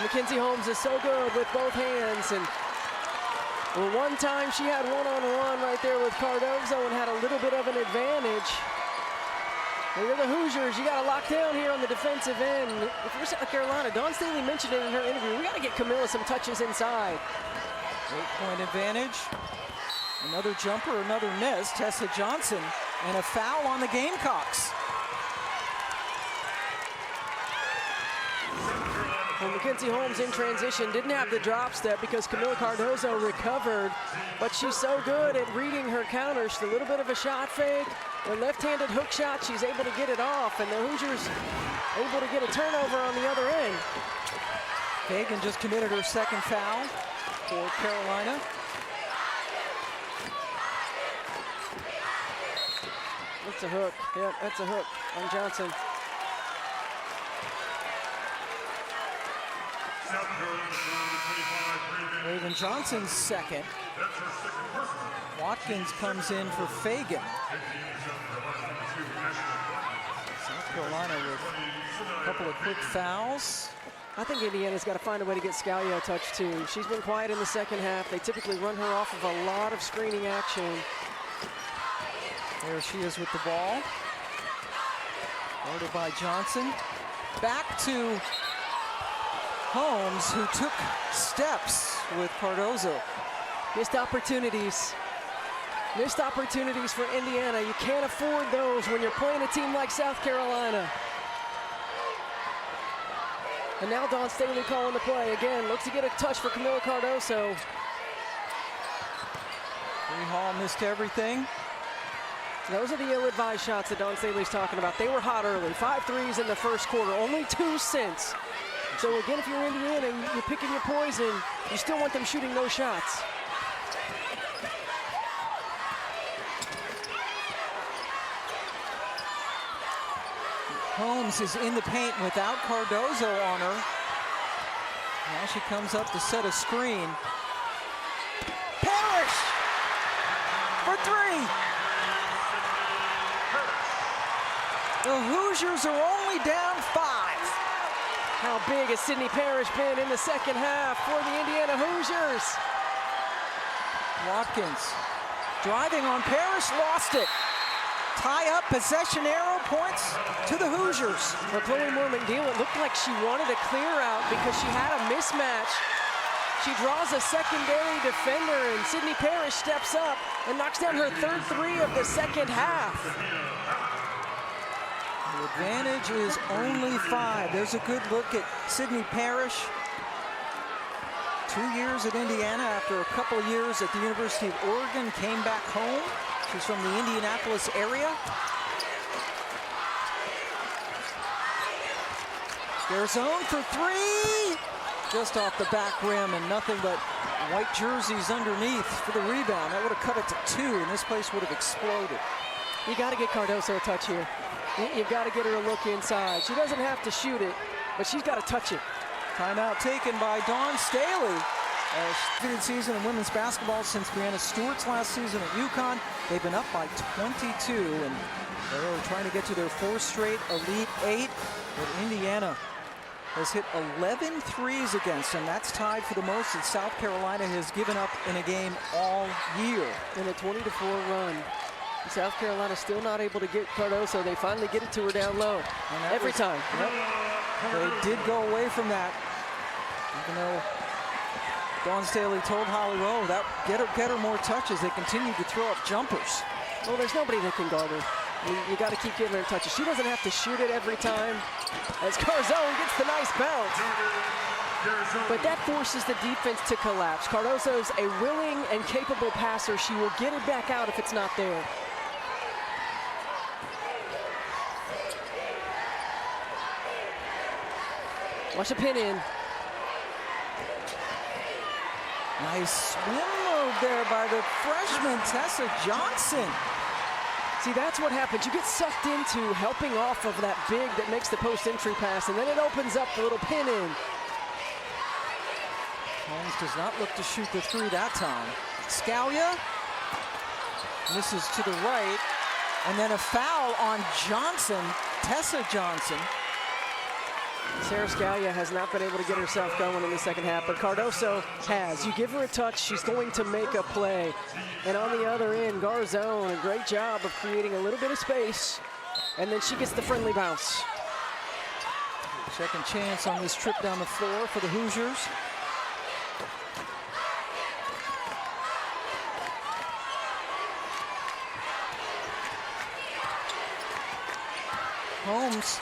Mackenzie Holmes is so good with both hands. And well, one time she had one-on-one right there with Cardozo and had a little bit of an advantage. And you're the Hoosiers, you got to lock down here on the defensive end. If you're South Carolina, Dawn Staley mentioned it in her interview, we got to get Camilla some touches inside. 8-point advantage. Another jumper, another miss. Tessa Johnson, and a foul on the Gamecocks. Well, Mackenzie Holmes in transition didn't have the drop step because Camilla Cardozo recovered, but she's so good at reading her counters. She's a little bit of a shot fake. A left-handed hook shot, she's able to get it off, and the Hoosiers able to get a turnover on the other end. Fagan just committed her second foul for Carolina. That's a hook. Yeah, that's a hook on Johnson. Raven Johnson's second. Watkins comes in for Fagan. South Carolina with a couple of quick fouls. I think Indiana's got to find a way to get Scalia a touch too. She's been quiet in the second half. They typically run her off of a lot of screening action. There she is with the ball. Guarded by Johnson. Back to Holmes, who took steps with Cardozo. Missed opportunities. Missed opportunities for Indiana. You can't afford those when you're playing a team like South Carolina. And now Dawn Staley calling the play. Again, looks to get a touch for Camila Cardoso. Bree Hall missed everything. Those are the ill-advised shots that Dawn Staley's talking about. They were hot early. 5 threes in the first quarter, only 2 since. So again, if you're Indiana and you're picking your poison, you still want them shooting those shots. Holmes is in the paint without Cardoso on her. Now she comes up to set a screen. Parrish for 3. The Hoosiers are only down 5. How big has Sydney Parrish been in the second half for the Indiana Hoosiers? Watkins driving on Parrish, lost it. Tie up, possession arrow, points to the Hoosiers. For Chloe Moore-McNeil, it looked like she wanted a clear out because she had a mismatch. She draws a secondary defender, and Sydney Parrish steps up and knocks down her 3rd 3 of the second half. The advantage is only 5. There's a good look at Sydney Parrish. 2 years at Indiana after a couple of years at the University of Oregon, came back home. She's from the Indianapolis area. Garzone for 3. Just off the back rim, and nothing but white jerseys underneath for the rebound. That would have cut it to 2, and this place would have exploded. You got to get Cardoso a touch here. You've got to get her a look inside. She doesn't have to shoot it, but she's got to touch it. Timeout taken by Dawn Staley. Second season in women's basketball since Brianna Stewart's last season at UConn. They've been up by 22, and they're trying to get to their 4th straight Elite 8. But Indiana has hit 11 threes against them. That's tied for the most that South Carolina has given up in a game all year. In a 20-4 run. South Carolina still not able to get Cardoso. They finally get it to her down low. Every time. Yep. They did go away from that. Even though Dawn Staley told Holly Rowe that get her more touches. They continue to throw up jumpers. Well, there's nobody that can guard her. You got to keep giving her touches. She doesn't have to shoot it every time. As Garzone gets the nice bounce. But that forces the defense to collapse. Cardoso's a willing and capable passer. She will get it back out if it's not there. Watch the pin in. Nice swim move there by the freshman Tessa Johnson. See, that's what happens. You get sucked into helping off of that big that makes the post entry pass, and then it opens up the little pin in. Holmes does not look to shoot the 3 that time. Scalia misses to the right, and then a foul on Johnson, Tessa Johnson. Sarah Scalia has not been able to get herself going in the second half, but Cardoso has. You give her a touch, she's going to make a play. And on the other end, Garzone, a great job of creating a little bit of space, and then she gets the friendly bounce. Second chance on this trip down the floor for the Hoosiers. Holmes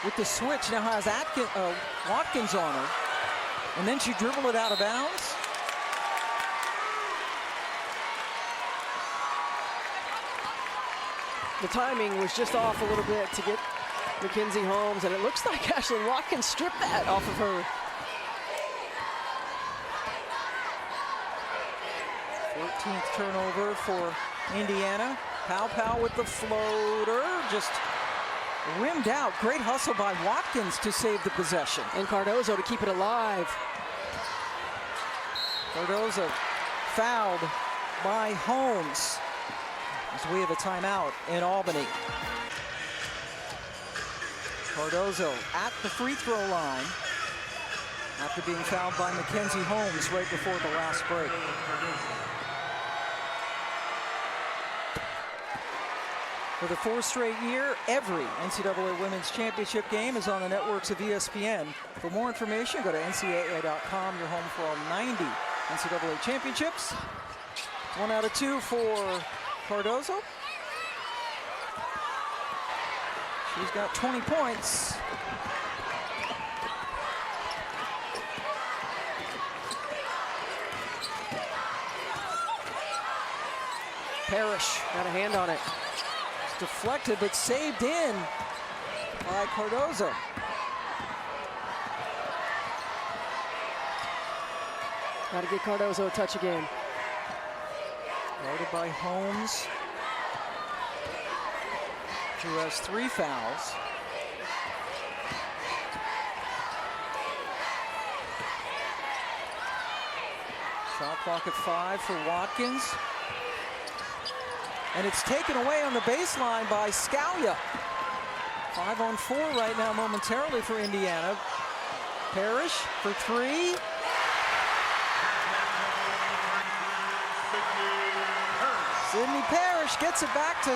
with the switch now has Watkins on her, and then she dribbled it out of bounds. The timing was just off a little bit to get Mackenzie Holmes, and it looks like Ashlyn Watkins stripped that off of her. 14th turnover for Indiana. Pow with the floater, just rimmed out. Great hustle by Watkins to save the possession. And Cardoso to keep it alive. Cardoso fouled by Holmes as we have a timeout in Albany. Cardoso at the free throw line after being fouled by Mackenzie Holmes right before the last break. For the 4th straight year, every NCAA Women's Championship game is on the networks of ESPN. For more information, go to ncaa.com. You're home for all 90 NCAA championships. 1 out of 2 for Cardoso. She's got 20 points. Parrish got a hand on it. It's deflected, but saved in by Cardozo. Got to get Cardozo a touch again. Guarded by Holmes, who has 3 fouls. Shot clock at 5 for Watkins. And it's taken away on the baseline by Scalia. 5 on 4 right now momentarily for Indiana. Parrish for 3. Sydney Parrish gets it back to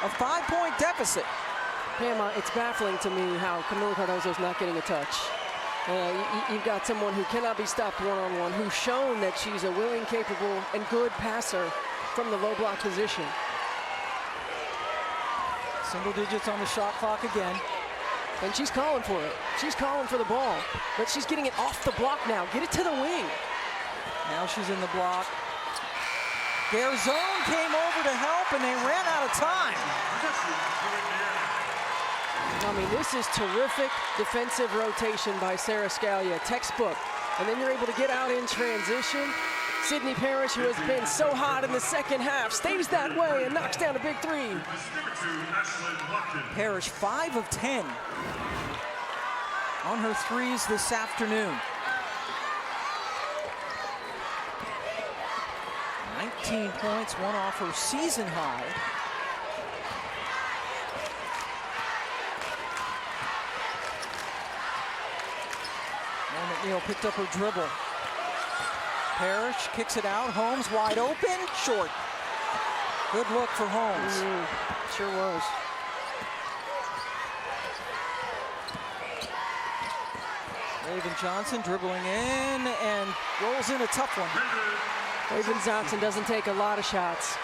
a 5-point deficit. Pam, it's baffling to me how Camila Cardozo's not getting a touch. You've got someone who cannot be stopped one-on-one, who's shown that she's a willing, capable, and good passer from the low block position. Single digits on the shot clock again. And she's calling for it. She's calling for the ball, but she's getting it off the block now. Get it to the wing. Now she's in the block. Garzone came over to help, and they ran out of time. I mean, this is terrific defensive rotation by Sarah Scalia, textbook. And then you're able to get out in transition. Sydney Parrish, who has been so hot in the second half, stays that way and knocks down a big 3. Parrish 5 of 10 on her 3s this afternoon. 19 points, 1 off her season high. McNeil picked up her dribble. Parrish kicks it out. Holmes wide open, short. Good look for Holmes. Sure was. Raven Johnson dribbling in and rolls in a tough one. Raven Johnson doesn't take a lot of shots,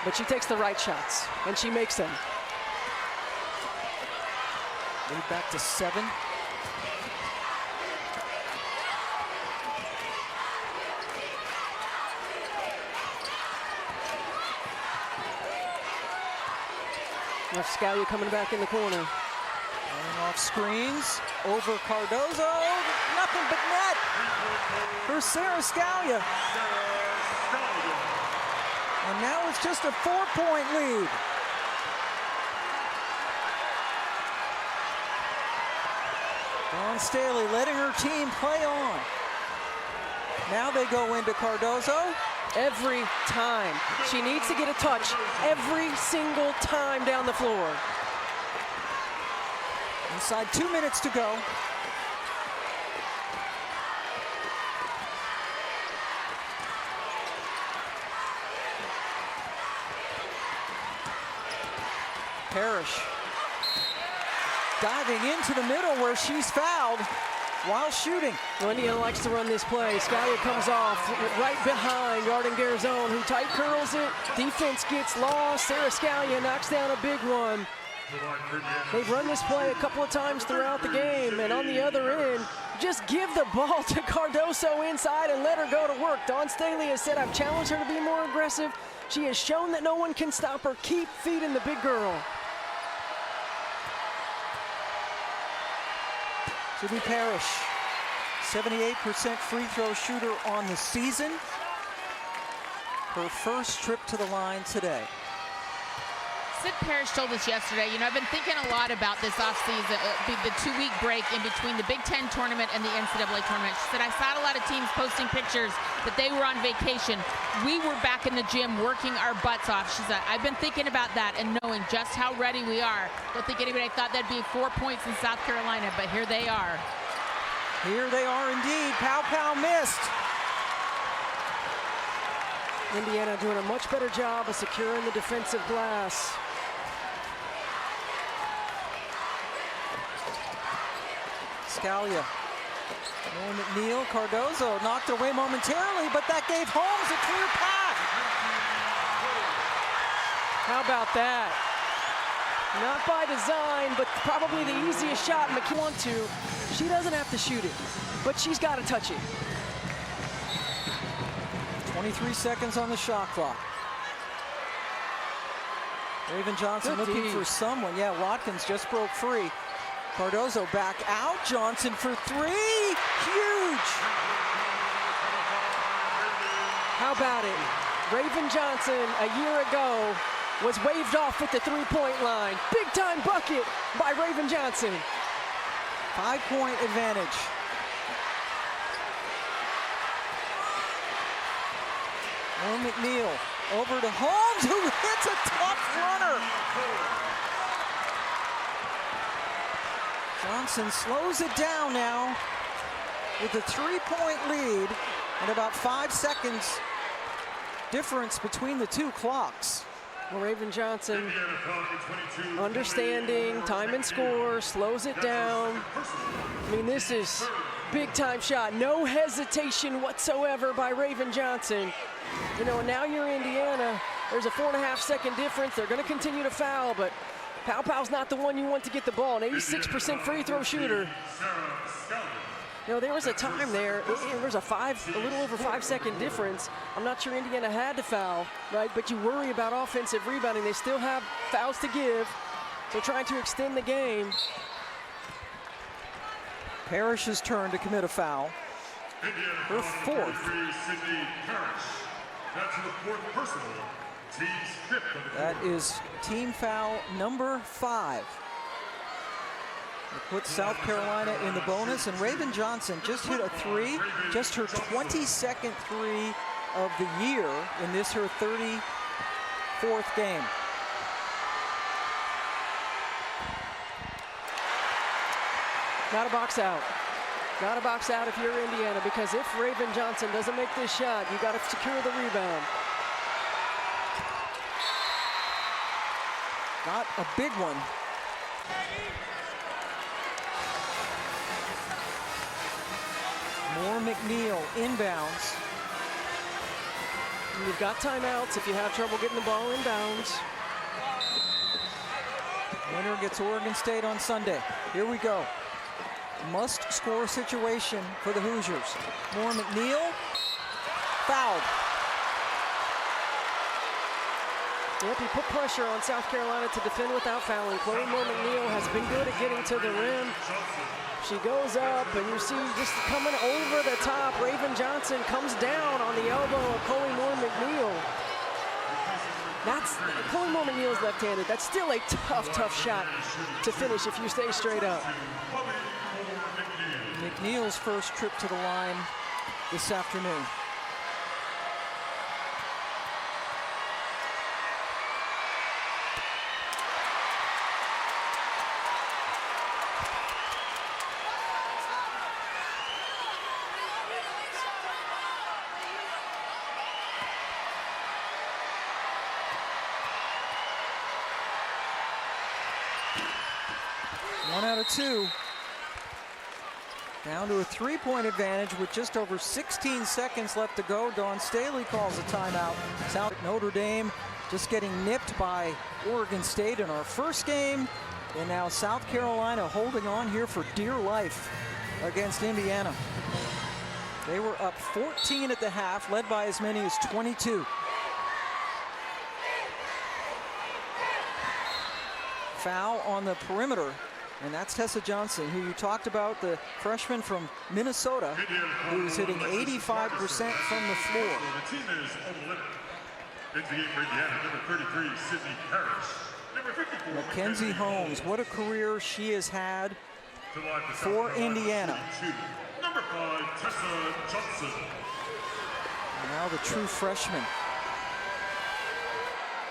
but she takes the right shots, and she makes them. Lead back to 7. Scalia coming back in the corner. Running off screens, over Cardozo, nothing but net for Sarah Scalia. And now it's just a 4-point lead. Dawn Staley letting her team play on. Now they go into Cardozo. Every time. She needs to get a touch every single time down the floor. Inside 2 minutes to go. Parrish diving into the middle where she's fouled while shooting. Indiana likes to run this play. Scalia comes off right behind Garden Garzone, who tight curls it. Defense gets lost. Sarah Scalia knocks down a big one. They've run this play a couple of times throughout the game, and on the other end, just give the ball to Cardozo inside and let her go to work. Dawn Staley has said, I've challenged her to be more aggressive. She has shown that no one can stop her. Keep feeding the big girl. Sydney Parrish, 78% free throw shooter on the season. Her first trip to the line today. Sid Parrish told us yesterday, I've been thinking a lot about this offseason, the 2-week break in between the Big Ten tournament and the NCAA tournament. She said, I saw a lot of teams posting pictures that they were on vacation. We were back in the gym working our butts off. She said, I've been thinking about that and knowing just how ready we are. Don't think anybody thought that'd be 4 points in South Carolina, but here they are. Here they are indeed. Pow Pow missed. Indiana doing a much better job of securing the defensive glass. Scalia. Noah McNeil, Cardozo knocked away momentarily, but that gave Holmes a clear path. How about that? Not by design, but probably the easiest shot McNeil want to. She doesn't have to shoot it, but she's got to touch it. 23 seconds on the shot clock. Raven Johnson Good looking D. for someone. Yeah, Watkins just broke free. Cardozo back out. Johnson for three. Huge. How about it? Raven Johnson a year ago was waved off at the three-point line. Big time bucket by Raven Johnson. 5-point advantage. Moore McNeil over to Holmes, who hits a tough runner. Johnson slows it down now with a 3-point lead and about 5 seconds difference between the two clocks. Well, Raven Johnson understanding time and score, slows it down. I mean, this is big time shot. No hesitation whatsoever by Raven Johnson. You know, now you're Indiana. There's a 4.5-second difference. They're going to continue to foul, but Pow's not the one you want to get the ball. An 86% free throw shooter. You know, there was a time there, it was a little over 5-second difference. I'm not sure Indiana had to foul, right? But you worry about offensive rebounding. They still have fouls to give, so trying to extend the game. Parrish's turn to commit a foul. Her fourth. That's the fourth personal. Team's fifth of the That is team foul number 5. It puts South Carolina in the bonus, and Raven Johnson just hit a three, just her 22nd three of the year in this her 34th game. Got to box out. Got to box out if you're Indiana, because if Raven Johnson doesn't make this shot, you got to secure the rebound. Got a big one. Moore McNeil inbounds. You've got timeouts if you have trouble getting the ball inbounds. Winner gets Oregon State on Sunday. Here we go. Must-score situation for the Hoosiers. Moore McNeil, fouled. Yep, he put pressure on South Carolina to defend without fouling. Chloe Moore McNeil has been good at getting to the rim. She goes up, and you see just coming over the top, Raven Johnson comes down on the elbow of Chloe Moore McNeil. Chloe Moore McNeil is left-handed. That's still a tough shot to finish if you stay straight up. McNeil's first trip to the line this afternoon. One out of two. Down to a 3-point advantage with just over 16 seconds left to go. Dawn Staley calls a timeout. South Notre Dame just getting nipped by Oregon State in our first game. And now South Carolina holding on here for dear life against Indiana. They were up 14 at the half, led by as many as 22. Foul on the perimeter. And that's Tessa Johnson, who you talked about, the freshman from Minnesota, who's hitting 85% from the floor. The team is on the limit. Into the game for Indiana, number 33, Sydney Parrish. Number 54, Mackenzie Holmes, what a career she has had to line for South for Carolina, Indiana. Number 5, Tessa Johnson. And now the true freshman.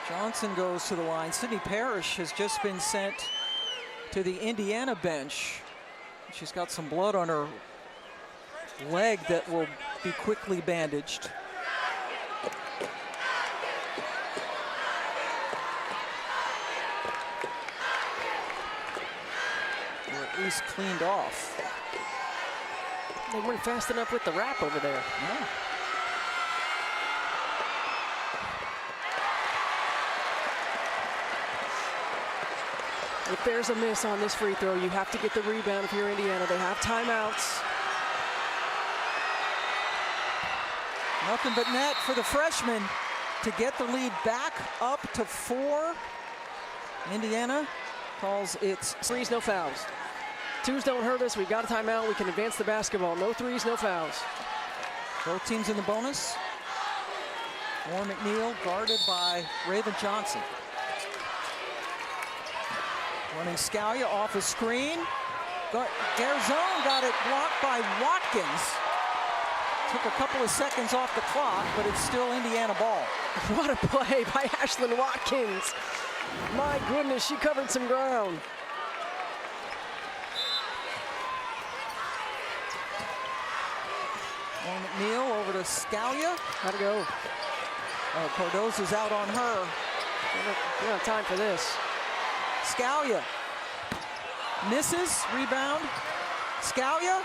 Johnson goes to the line. Sydney Parrish has just been sent to the Indiana bench. She's got some blood on her leg that will be quickly bandaged. Or at least cleaned off. They weren't fast enough with the wrap over there. Yeah. If there's a miss on this free throw, you have to get the rebound if you're Indiana. They have timeouts. Nothing but net for the freshman to get the lead back up to 4. Indiana calls its Threes, no fouls. Twos don't hurt us. We've got a timeout. We can advance the basketball. No threes, no fouls. both teams in the bonus. Warren McNeil guarded by Raven Johnson. Running Scalia off a screen. Garzone got it blocked by Watkins. Took a couple of seconds off the clock, but it's still Indiana ball. What a play by Ashlyn Watkins. My goodness, she covered some ground. Warren McNeil over to Scalia. How'd it go? Cardozo's out on her. We don't have time for this. Scalia misses, rebound. Scalia.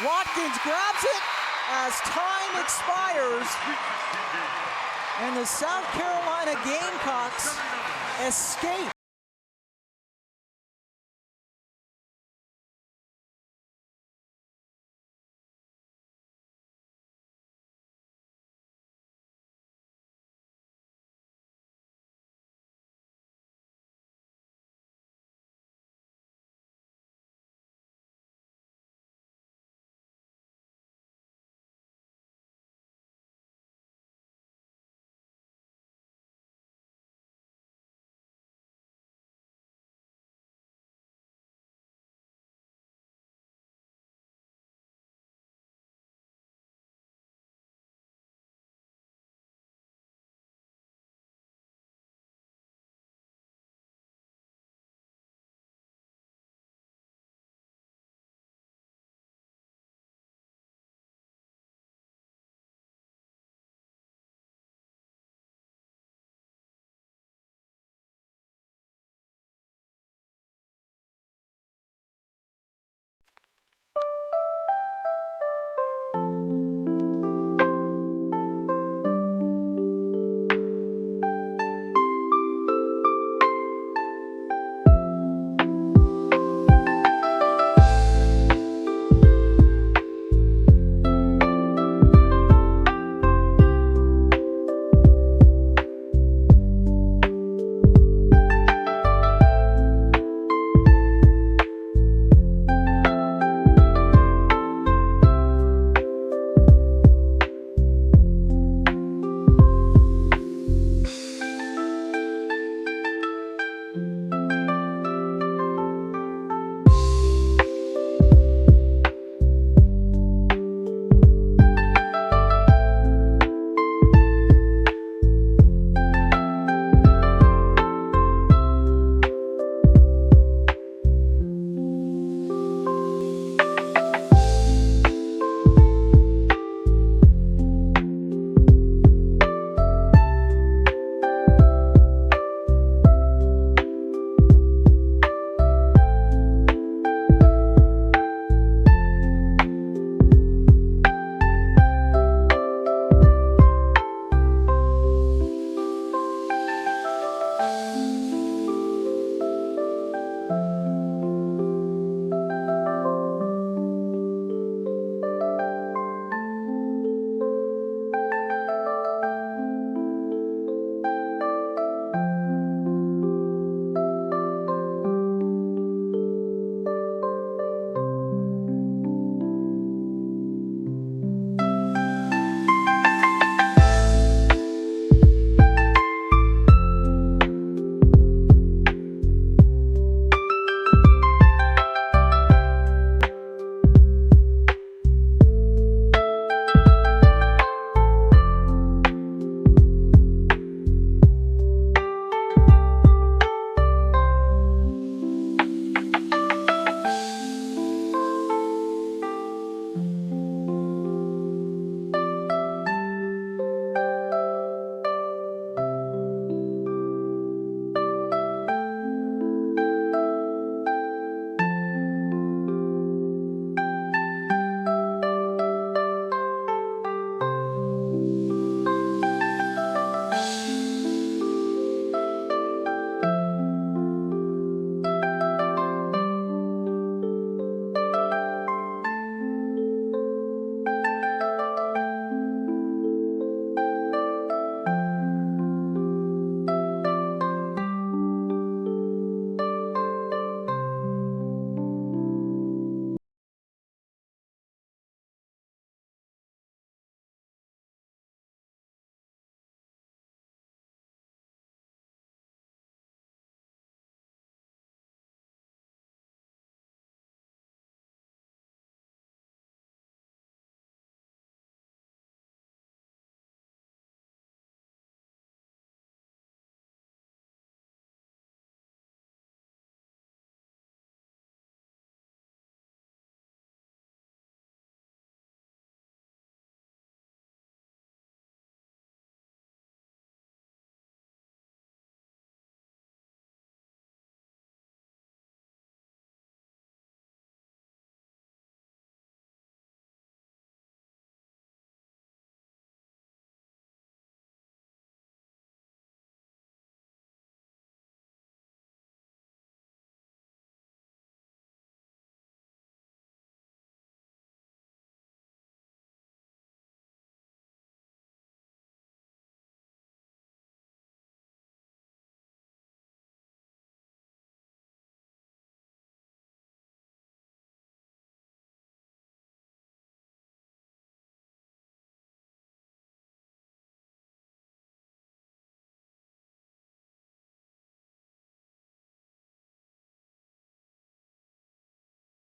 Watkins grabs it as time expires. And the South Carolina Gamecocks escape